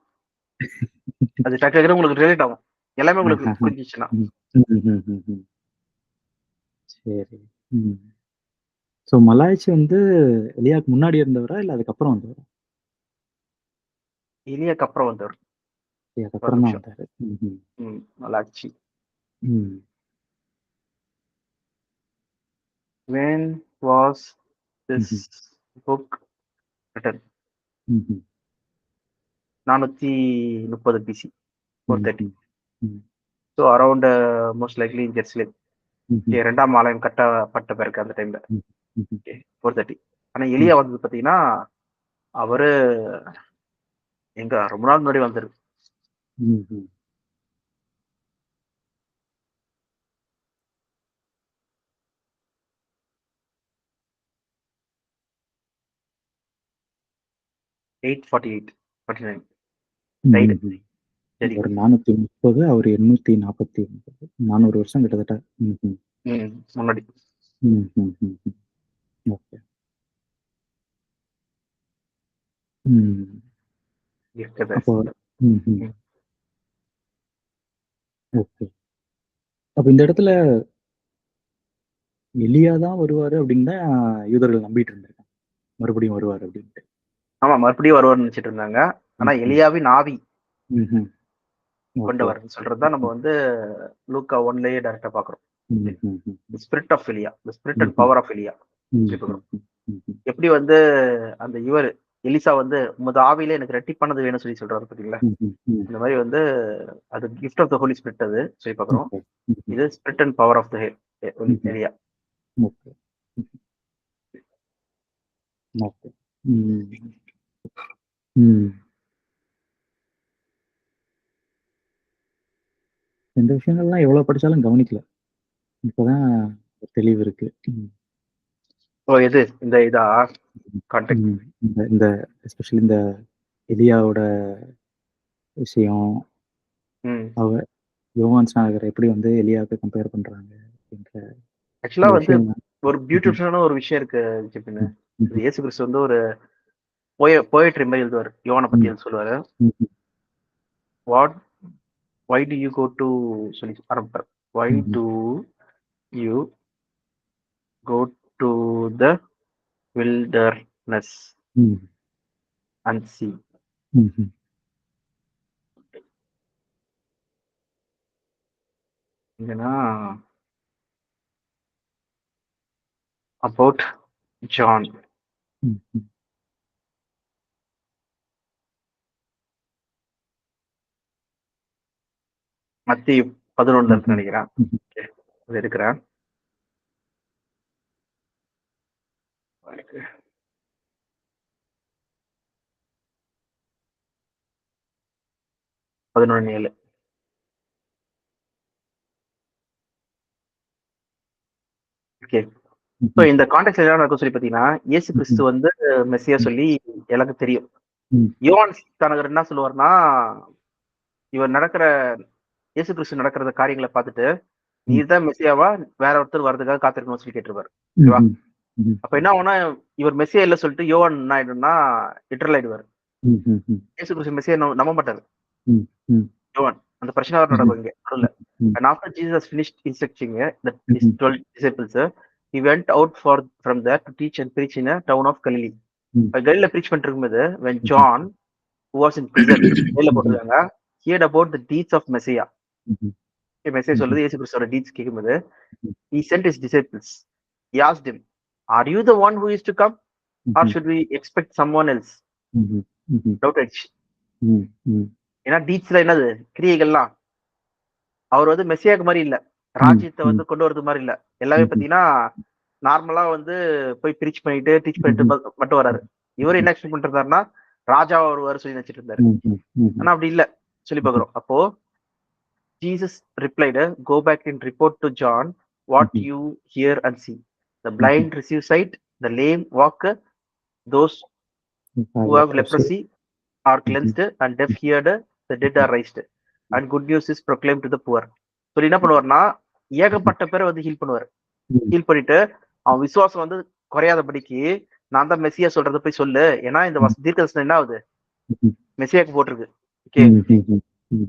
அது டக்கு உங்களுக்கு ரிலேட் ஆகும், எல்லாமே உங்களுக்கு புரிஞ்சிச்சுன்னா. சரி. சோ மலாய்ச்சி வந்து எலியாக்கு முன்னாடி இருந்தவரா இல்ல அதுக்கப்புறம் வந்தவரா? எலியாக்கு அப்புறம் வந்தவர். அதுக்கப்புறம் தான் வந்தாரு. மலாய்ச்சி. When was this book written? 430 BC, 430. So around most likely in Jerusalem. இரண்டாம் ஆலயம் கட்டப்பட்ட பிறகு அந்த டைம்ல 430. ஆனா எலியா வந்து பாத்தீங்கன்னா அவரு எங்க ரொம்ப நாள் முன்னாடி வந்தாரு. ஒரு 430, அவர் 849, 400 வருஷம் கிட்டத்தட்ட முன்னாடி. ஓகே. அப்போ ஓகே. அப்ப இந்த இடத்துல எலியா தான் வருவாரு அப்படின்னு தான் யூதர்கள் நம்பிட்டு இருந்திருக்காங்க, மறுபடியும் வருவாரு அப்படின்ட்டு. ஆமா, மறுபடியும் வருவார்னு நினைச்சிட்டு இருந்தாங்க. ஆனா எலியாவின் ஆவி கொண்டவர் சொல்றதுதான் நம்ம வந்து லூக்கா 1லயே டைரக்டா பாக்குறோம். ஸ்பிரிட் ஆஃப் எலியா, ஸ்பிரிட் அண்ட் பவர் ஆஃப் எலியா. எப்படி வந்து அந்த இவர் எலிசா வந்து உமது ஆவியில எனக்கு ரெட்டிப்பானது வேணும்னு சொல்லி சொல்றாரு பாத்தீங்களா, இந்த மாதிரி வந்து அது gift of the Holy Spirit அது சொல்லி பாக்குறோம். இது spirit and power of the Elijah. இந்த விஷயங்கள்லாம் எவ்வளவு படிச்சாலும் கவனிக்கல. இப்பதான் தெளிவு இருக்கு. ஓ எது இந்த இதா கான்டெக்ட்? இந்த இந்த எஸ்பெஷலி இந்த எலியாவோட விஷயம், ம். அவ யோவான் ஸ்நானகர் எப்படி வந்து எலியாவுக்கு கம்பேர் பண்றாங்க அப்படின்ற ஆக்சுவலா இந்த வந்து விஷயம். ஒரு பியூட்டிஃபுல்லான ஒரு விஷயம் இருக்கு ஜிபின். ம்ஹ்ம். இயேசு கிறிஸ்து வந்து ஒரு போயட்ரி மாதிரி எழுதுவார். யோவானை பத்தி எழுத சொல்லுவாரு. ம்ஹ்ம். What why do you go to சொல்லி ஆரம்பிப்பார். Why hmm. Do you go to the wilderness ம். and see. ம்ஹ்ம். இங்கன்னா about John. ம்ஹ்ம். மத்திய 11 இருக்கு ம்ஹ்ம். நினைக்கிறேன். ம்ஹ்ம். Okay. அது எடுக்கிறேன். 11:7. ஓகே. ஸோ ம்ஹ்ம். இந்த கான்டெக்ட்ல என்ன நடக்கும் சொல்லி பார்த்தீங்கன்னா, இயேசு கிறிஸ்து ம்ஹ்ம். வந்து மெஸ்ஸியா சொல்லி எல்லாருக்கும் தெரியும். ம். யோவான் ஸ்நானகர் என்ன சொல்லுவார்ன்னா, இவர் நடக்கிற இயேசு கிறிஸ்து நடக்கிற காரியங்கள பார்த்துட்டு, ம். "நீர் தான் மெஸ்ஸியாவா? வேற ஒருத்தர் வரதுக்காக காத்திருக்கணும்னு" சொல்லி கேட்டிருப்பாரு. ஓகேவா? ம்ஹ்ம். ம்ஹ்ம். அப்ப என்ன ஆகும்னா, இவர் மெஸ்ஸியா இல்ல சொல்லிட்டு யோவான் என்ன ஆயிடும்னா, லிட்டரல் ஆயிடுவாரு. ம்ஹ்ம். இயேசு கிறிஸ்து மெஸ்ஸியா நம்ப மாட்டாரு. ம். ம். யோவான். அந்த பிரச்சனை வேற ம்ஹ்ம். நடக்கும் இங்க நடுவுல. ம். And after Jesus finished instructing his ம்ஹ்ம். 12 disciples, he went out from there to teach and preach in a town of Galilee. ம். கலில preach பண்ணிட்டு இருக்கும்போது, when ம்ஹ்ம். John, who was in prison, ஜெயில்ல ம்ஹ்ம். போட்டிருக்காங்க, heard about the deeds of Messiah. ம்ஹ்ம். Messiah ம்ஹ்ம். சொல்றது இயேசு கிறிஸ்துவோட deeds கேட்கும்போது, ம். he sent his disciples. He asked him, "Are you the one who is to come, or ம்ஹ்ம். should we expect someone else?" ம்ஹ்ம். ம்ஹ்ம். டவுட் ஆயிடுச்சு. ம். ம். ஏன்னா டீட்ஸ்ல என்னது கிரியைகள்லாம் அவர் வந்து மெஸ்ஸியாக்கு மாதிரி இல்ல. ம். ராஜ்யத்தை ம். வந்து கொண்டு வரது மாதிரி இல்ல. எல்லாமே ம்ஹ்ம். பாத்தீங்கன்னா, நார்மலா வந்து போய் டீச் பண்ணிட்டு ம்ஹ்ம். மட்டும் வராரு. இவரு ம்ஹ்ம். என்ன எக்ஸ்பெக்ட் பண்ணிட்டு இருந்தாருன்னா, ராஜாவா வருவாரு சொல்லி நினைச்சிட்டு இருந்தாரு. ம்ஹ்ம். ம்ஹ்ம். ஆனா அப்படி இல்ல. சொல்லி ம்ஹ்ம். பார்க்கிறோம். அப்போ Jesus replied, "Go back and report to John what ம்ஹ்ம். you hear and see. The ம்ஹ்ம். blind receive sight, the lame walk, those who have leprosy are ம்ஹ்ம். cleansed, and deaf heard, the dead are raised. And good news is proclaimed to the poor." சொல்லி என்ன பண்ணுவார்னா, ஏகப்பட்ட பேரை வந்து heel பண்ணுவாரு. ம். ஹீல் பண்ணிட்டு, அவன் விசுவாசம் வந்து குறையாதபடிக்கு, நான் தான் மெஸ்ஸியா சொல்றத போய் சொல்லு. ஏன்னா இந்த தீர்க்கதரிசனம் என்ன ஆகுது? ம்ஹ்ம். மெஸ்ஸியாக்கு போட்டிருக்கு. ஓகே. ம்ஹ்ம். ம்.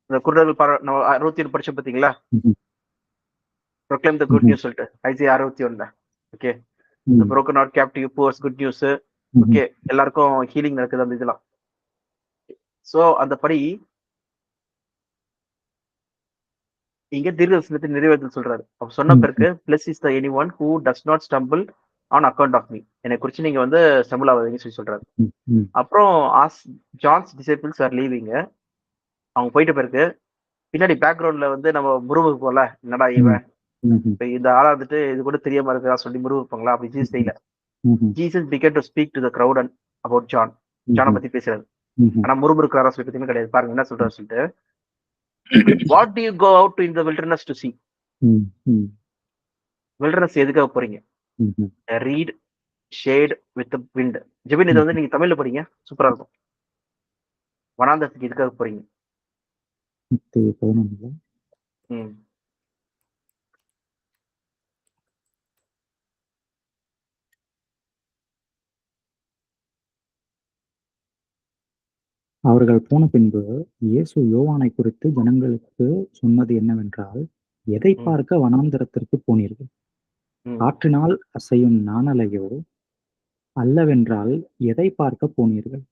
இந்த குருடர்கள் நம்ம 61 படிச்சோம் பாத்தீங்களா? ம்ஹ்ம். proclaim the good ம்ஹ்ம். news சொல்லிட்டு. ஐசியா 61. ஓகே. The ம். broken heart captive pours good news. ம்ஹ்ம். ஓகே. எல்லாருக்கும் ஹீலிங் நடக்குது அந்த இதெல்லாம். சோ அந்த படி இங்க தீர்க்கதரிசனத்தை நிறைவேறுதல் சொல்றாரு. அப்ப சொன்ன ம். பிறகு bless is the anyone who does not stumble on account of me. என்னை குறிச்சு நீங்க வந்து ஸ்டம்பிள் ஆகாதீங்கன்னு சொல்லி சொல்றாரு. ம். ம். அப்புறம் ஜான்ஸ் டிசைபிள்ஸ் ஆர் லீவிங். அவங்க போயிட்ட பிறகு பின்னாடி பேக்ரவுண்ட்ல வந்து நம்ம முருகுப்போம்ல, என்னடா ம். இவன் ம்ஹ்ம். இப்ப இந்த ஆளா இருந்துட்டு இது கூட தெரியாம இருக்கா சொல்லி முருகுப்பாங்களா, அப்படி ஜீசஸ் செய்யல. ம்ஹ்ம். Jesus began to speak to the crowd and about John. ஜானை ம்ஹ்ம். பத்தி பேசுறாரு. ம்ஹ்ம். ஆனா முருமுறுக்கிறாரா சொல்லி பத்தியுமே கிடையாது. பாருங்க என்ன சொல்றாரு சொல்லிட்டு, what do you go out in the wilderness to see. ம். ம். வில்டர்னஸ் எதுக்காக போறீங்க? ம்ஹ்ம். Reed shade with wind. ஜெபின் இதை வந்து நீங்க தமிழ்ல படிங்க, சூப்பரா இருக்கும். வனாந்தரத்துக்கு எதுக்காக போறீங்க? மத்தேயு 11. ம். அவர்கள் போன பின்பு இயேசு யோவானைக் குறித்து ஜனங்களுக்கு சொன்னது என்னவென்றால், எதைப் ம். பார்க்க வனாந்தரத்திற்குப் போனீர்கள்? ம். காற்றினால் அசையும் நாணலையோ? அல்லவென்றால் எதைப் பார்க்கப் போனீர்கள்?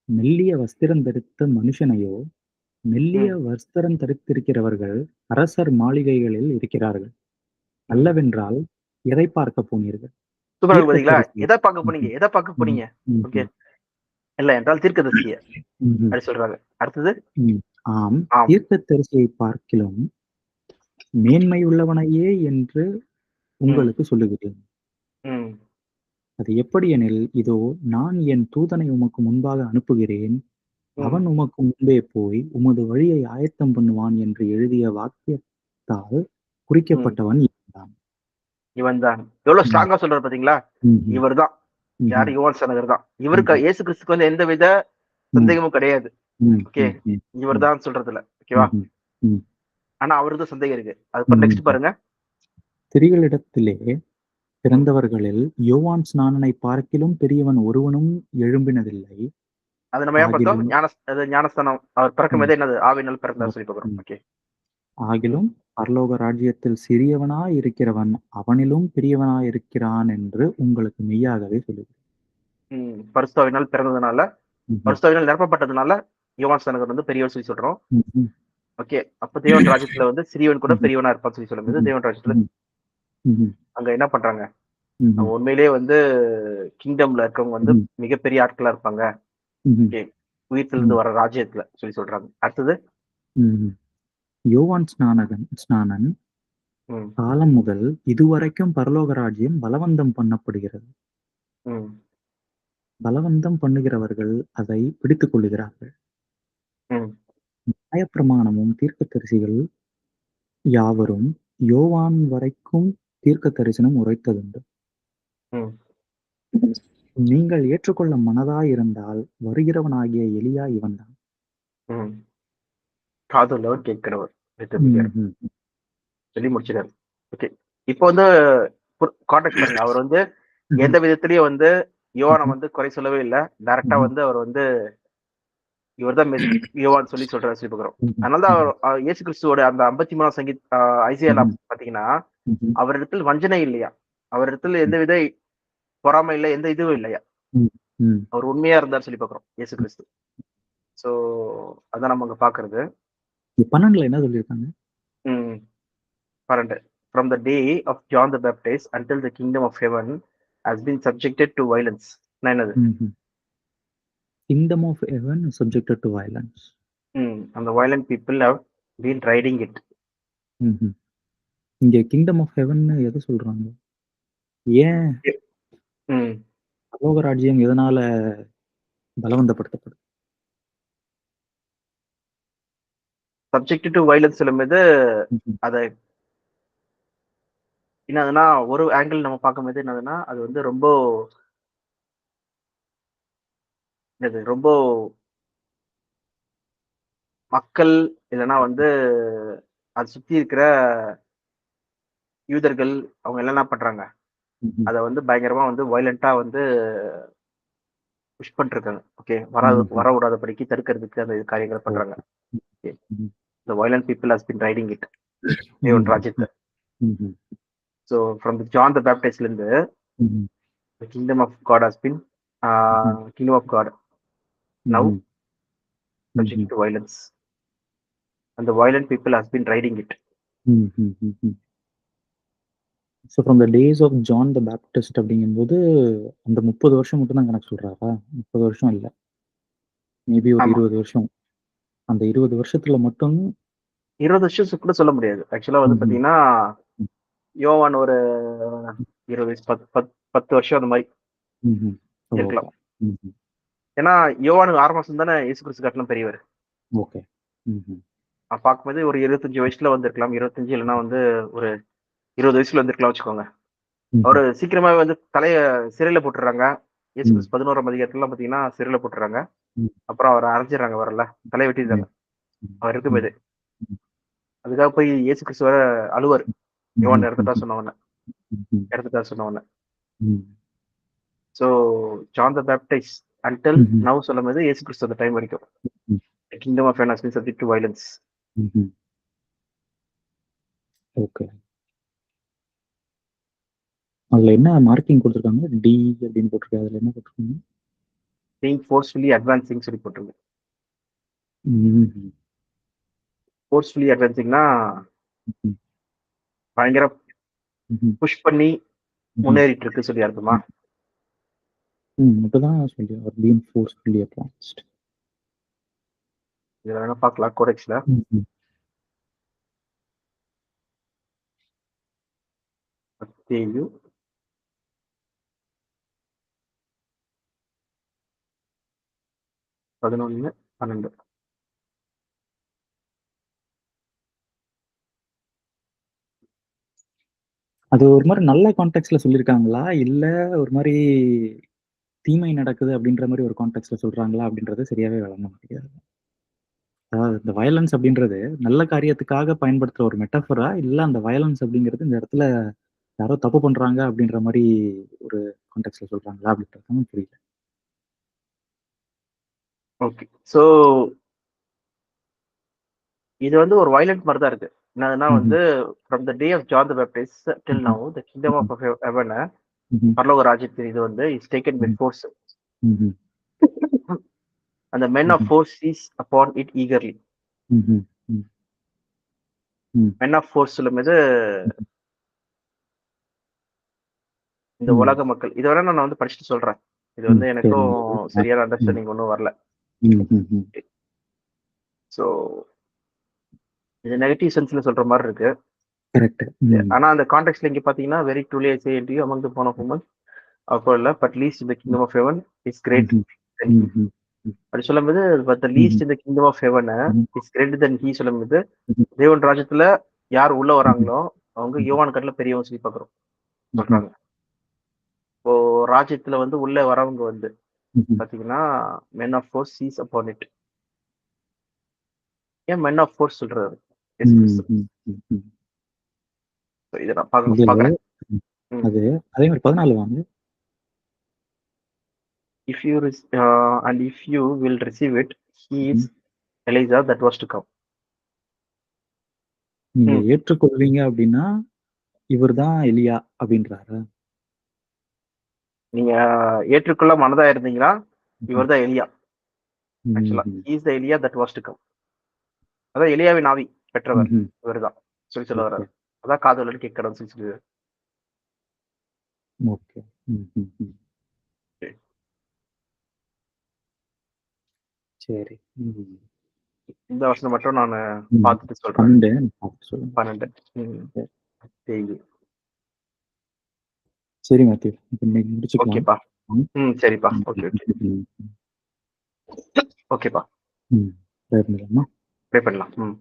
மெல்லிய வஸ்திரம் தரித்த மனுஷனையோ? மெல்லிய ம். வஸ்திரம் தரித்திருக்கிறவர்கள் அரசர் மாளிகைகளில் இருக்கிறார்கள். ம். அல்லவென்றால் எதைப் பார்க்கப் போனீர்கள்? சூப்பரா இருக்கு பாத்தீங்களா? தீர்க்கதரிசியை. எதை பார்க்க போனீங்க? ம்ஹ்ம். எதை பார்க்க ம். போனீங்க? ஓகே. ம்ஹ்ம். இல்ல என்றால் தீர்க்கதரிசிய ம்ஹ்ம். அப்படி சொல்றாங்க. அடுத்தது ம். ஆம், ஆம். தீர்க்கதரிசியைப் பார்க்கிலும் மேன்மையுள்ளவனையே என்று ம். உங்களுக்குச் சொல்லுகிறேன். ம். அது எப்படியெனில், இதோ நான் என் தூதனை உமக்கு முன்பாக அனுப்புகிறேன். அவன் உமக்கு முன்பே போய் உமது வழியை ஆயத்தம் பண்ணுவான் என்று எழுதிய வாக்கியத்தால் குறிக்கப்பட்டவன் இவன்தான். இவன்தான். எவ்வளவு ஸ்ட்ராங்கா சொல்றாரு பாத்தீங்களா? ம்ஹும். இவர்தான். ம்ஹும். யாரு? யோவான் ஸ்நானகர் தான். இவருக்கு இயேசு கிறிஸ்துக்கு வந்து எந்த வித சந்தேகமும் கிடையாது. ம், ஓகே. ம், ம், இவர்தான் சொல்றதுல. ஓகேவா? ம்ஹும். ம். ஆனா அவருக்கு தான் சந்தேகம் இருக்கு. அது நெக்ஸ்ட் பாருங்க. ஸ்திரீகளிடத்திலே பிறந்தவர்களில் யோவான் ஸ்நானனை பார்க்கிலும் பெரியவன் ஒருவனும் எழும்பினதில்லை. அது நம்ம ஏன் பார்த்தோம்? ஆகிலும் ஞானஸ்தானம் அவர் பிறக்கும் போதே என்னது? ஆவியினால் பிறந்தார் சொல்லி பார்க்கிறோம். ஓகே. ஆகிலும் பரலோக ராஜ்யத்தில் சிறியவனாய் இருக்கிறவன் அவனிலும் பெரியவனாய் இருக்கிறான் என்று உங்களுக்கு மெய்யாகவே சொல்லுகிறேன். பரிசுத்தாவினால் பிறந்ததுனால, பரிசுத்தாவினால் நிரப்பப்பட்டதுனால யோவான் ஸ்நானகர் வந்து பெரியவர் சொல்லி சொல்றோம். ஓகே. அப்ப தேவன் ராஜ்யத்துல வந்து சிறியவன் கூட பெரியவனா இருப்பான்னு சொல்லி சொல்லும்போது தேவன் ராஜ்யத்துல அங்க என்ன பண்றாங்க? உண்மையிலேயே வந்து கிங்டம்ல இருக்கவங்க வந்து மிகப்பெரிய ஆட்களா இருப்பாங்க. ஓகே. உயிர்த்திலிருந்து வர ராஜ்யத்துல சொல்லி சொல்றாங்க. அடுத்தது யோவான் ஸ்நானன் காலம் முதல் இதுவரைக்கும் பரலோக ராஜ்யம் பலவந்தம் பண்ணப்படுகிறது. பலவந்தம் பண்ணுகிறவர்கள் அதை பிடித்துக் கொள்ளுகிறார்கள். நியாயப்பிரமாணமும் தீர்க்கதரிசிகள் யாவரும் யோவான் வரைக்கும் தீர்க்க தரிசனம் உரைத்ததுண்டு. நீங்கள் ஏற்றுக்கொள்ள மனதாயிருந்தால் வருகிறவனாகிய எலியா இவன்தான். காதுள்ளவர் கேட்கிறவர் சொல்லி முடிச்சிடாரு. ஓகே. இப்போ வந்து கான்டெக்ட் பாருங்க. அவர் வந்து எந்த விதத்திலயும் வந்து யோவானை வந்து குறை சொல்லவே இல்லை. டைரக்டா வந்து அவர் வந்து இவர்தான் யோவான் சொல்லி சொல்றாரு சொல்லி பார்க்கிறோம். அதனாலதான் அவர் இயேசு கிறிஸ்துவோட அந்த 53ஆம் ஐசியால பாத்தீங்கன்னா அவரிடத்தில் வஞ்சனை இல்லையா, அவரிடத்தில் எந்த வித பொறாமை இல்லை, எந்த இதுவும் இல்லையா, அவர் உண்மையா இருந்தார் சொல்லி பார்க்கிறோம் இயேசு கிறிஸ்து. சோ அதான் நம்ம அங்க பாக்குறது. 12 என்ன சொல்லியிருக்காங்க? 12 From the day of John the Baptist until the kingdom of heaven has been subjected to violence. என்னது? Kingdom of heaven is subjected to violence. And the violent people have been riding it. இங்க kingdom of heaven எதை சொல்றாங்க? ஏன் பரலோக ராஜ்யம் எதனால பலவந்தப்படுத்தப்படுது? Subject to violence சொல்லும்போது அதை என்னதுன்னா ஒரு ஆங்கிள் நம்ம பார்க்கும்போது என்னதுன்னா அது வந்து ரொம்ப ரொம்ப மக்கள் இல்லைன்னா வந்து அது சுத்தி இருக்கிற யூதர்கள் அவங்க எல்லாம் என்ன பண்றாங்க, அதை வந்து பயங்கரமா வந்து வயலண்டா வந்து புஷ் பண்ணிருக்காங்க. ஓகே. வர விடாதபடிக்கு தடுக்கிறதுக்கு அந்த காரியங்களை பண்றாங்க. The violent people has been riding it. தேவன் ராஜ்யத்தை. So from the John the Baptist இருந்து the kingdom of God has been kingdom of God now subject to violence and the violent people has been riding it. So from the days of John the Baptist அப்படிங்கும்போது அந்த 30 வருஷம் மட்டும் தான் கணக்கு சொல்றாரா? 30 வருஷம் இல்ல, மேபி ஒரு 20 வருஷம். அந்த 20 வருஷத்துல மட்டும் 20 வருஷம் கூட சொல்ல முடியாது. ஆக்சுவலா வந்து பாத்தீங்கன்னா யோவான் ஒரு 10 வருஷம் அந்த மாதிரி இருக்கலாம். ஏன்னா யோவானுக்கு 6 மாசம் தானே இயேசு கிறிஸ்து காட்டிலும் பெரியவர். ஓகே. பார்க்கும்போது ஒரு 25 வயசுல வந்திருக்கலாம், 25 இல்லைன்னா வந்து ஒரு 20 வயசுல வந்திருக்கலாம் வச்சுக்கோங்க. அவரு சீக்கிரமாவே வந்து தலைய சிறையில போட்டுறாங்க. இயேசு கிறிஸ்து 11ஆம் அதிகாரத்துல பாத்தீங்கன்னா சிறையில போட்டுறாங்க. அப்புறம் அவரை அரைஞ்சிடறாங்க, வரல தலையை வெட்டிடுறாங்க அவர் இருக்கும்போது. அதுக்காக போய் இயேசு கிறிஸ்து வர அழுவர், யோவான் இறந்துட்டா சொன்னவன. So John the Baptist until now சொல்லும்போது இயேசு கிறிஸ்து அந்த டைம் வரைக்கும் kingdom of heaven has been subject to violence. Okay. அதுல என்ன மார்க்கிங் கொடுத்திருக்காங்க? டி அப்படின்னு போட்டிருக்காங்க. அதுல என்ன போட்டிருக்காங்க? being forcefully advancing சொல்லி போட்டிருக்கு. forcefully advancingனா பயங்கர புஷ் பண்ணி முன்னேறிட்டு இருக்கு சொல்லி அர்த்தமா? இப்பதான் சொல்லி being forcefully advanced. இத வேணா பார்க்கலாம் கோடெக்ஸ்ல. மத்தேயு 11 12. அது ஒரு மாரி நல்ல கான்டெக்ஸ்ட்ல சொல்லியிருக்காங்களா? இல்ல ஒரு மாரி தீமை நடக்குது அப்படின்ற மாரி ஒரு கான்டெக்ஸ்ட்ல சொல்றாங்களா? அப்படின்றது சரியாவே விளங்க மாட்டேங்குது. அதாவது இந்த வயலன்ஸ் அப்படின்றது நல்ல காரியத்துக்காக பயன்படுத்துற ஒரு மெட்டாஃபரா? இல்ல அந்த வயலன்ஸ் அப்படிங்கிறது இந்த இடத்துல யாரோ தப்பு பண்றாங்க அப்படின்ற மாரி ஒரு கான்டெக்ஸ்ட்ல சொல்றாங்களா? அப்படின்றது தான் புரியல. ஓகே. ஸோ இது வந்து ஒரு வயலன்ட் மாரி தான் இருக்கு. என்னதுன்னா ம்ஹ்ம். வந்து from the day of John the Baptist till hmm. Now the kingdom hmm. Of heaven hmm. பரலோக ராஜ்யத்தின் இது வந்து is taken with hmm. Force. Hmm. அந்த men of hmm. Force seize upon it eagerly. Hmm. Hmm. ம். மென் of force சொல்லும்போது ம்ஹ்ம். இந்த ம். உலக மக்கள். இத வேணா நான் வந்து படிச்சுட்டு சொல்றேன். இது ம். வந்து எனக்கும் சரிங்க. சரியான ம். அண்டர்ஸ்டாண்டிங் ஒண்ணும் வரல. ம்ஹ்ஹ்ம். ஸோ இது நெகட்டிவ் சென்ஸ்ல சொல்ற மாரி இருக்கு. கரெக்ட். ம். ஆனா அந்த கான்டெக்ஸ்ட்ல இங்க பார்த்தீங்கன்னா, very truly I say unto you among the born of woman அப்போ இல்ல, but least in the kingdom of heaven is great hmm. Then he. Hmm. Hmm. அப்படி சொல்லும்போது but the hmm. Least in the kingdom of heaven hmm. Is greater than he சொல்லும்போது, ம்ஹ்ம். தேவன் ராஜ்யத்துல யார் உள்ள ம்ஹ்ம். வராங்களோ, அவங்க ம்ஹ்ம். யோவான் கண்ல பெரியவன் சொல்லி பார்க்குறோம் ம்ஹ்ம். சொல்றாங்க. இப்போ ராஜ்யத்துல வந்து உள்ள வரவங்க வந்து ம்ஹ்ம். பார்த்தீங்கன்னா, men of force seize upon it. ஏன் மென் ஆஃப் ஃபோர்ஸ் சொல்றாரு? இயேசு ம். கிறிஸ்து. ம். ம். ம். இத நான் இது பார்க்குறேன். ம். ம். அது அதே மாரி 14 வாங்க. If you and if you will receive it, he hmm. Is Elias that was to come. நீங்க ம். ஏற்றுக்கொள்வீங்க அப்டின்னா, இவர் தான் எலியா அப்டின்றாரா? நீங்க ஏற்றுக்கொள்ள மனதா இருந்தீங்கன்னா, ம்ஹ்ம். இவர் தான் எலியா. ஆக்சுவலா ம்ஹ்ம். ஹி இஸ் த எலியா தட் வாஸ் டு கம். அதான் எலியாவின் ஆவி பெற்றவர் ம்ஹ்ம். இவர்தான் சொல்லி சொல்ல ஓகே. வர்றாரு. அதான் காதுலன்னு கேட்கறன்னு சொல்லி சொல்லுவாரு. ஓகே. ம்ஹ்ம். சரி. ம். இந்த வசனம் மட்டும் நானு ம். பார்த்துட்டு சொல்றேன். 12 பார்த்து சொல்லுங்க. 12. ம். சரி. செய்தி. சரி மேத்யூ. இப்ப இன்னைக்கு முடிச்சுக்கலாம். ஓகேப்பா. ம். ம். சரிப்பா. ம். Okay, okay. ம். ஓகேப்பா. ம். ப்ரேயர் பண்ணிடலாமா? ப்ரே பண்ணலாம். ம்.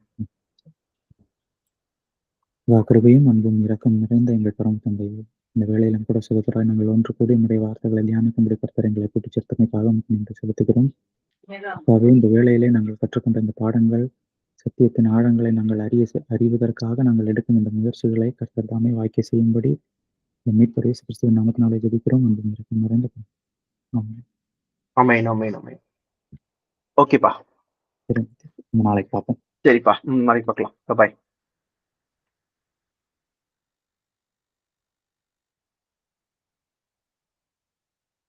கிருபையும் அன்பும் இரக்கம் நிறைந்த எங்கள் பரம தந்தையே, இந்த வேளையிலும் கூட சகோதரராய் நாங்கள் ஒன்று கூடி உம்முடைய வார்த்தைகளை தியானிக்கும்படி கர்த்தர் எங்களை கூட்டிச் சேர்த்தமைக்காக உமக்கு நன்றி செலுத்துகிறோம். கர்த்தாவே, இந்த வேளையிலே நாங்கள் கற்றுக்கொண்ட இந்த பாடங்கள், சத்தியத்தின் ஆழங்களை நாங்கள் அறிவதற்காக நாங்கள் எடுக்கும் இந்த முயற்சிகளை கர்த்தர் தாமே வாய்க்க செய்யும்படி என் மீட்பர் இயேசு கிறிஸ்துவின் நாமத்தினாலே ஜெபிக்கிறோம். அன்பும் இரக்கம் நிறைந்த ஆமென். ஆமென், ஆமென், ஆமென். ஓகேப்பா. சரி, நம்ம நாளைக்கு பார்ப்போம். சரிப்பா. ம். நாளைக்கு பார்க்கலாம். பாய்.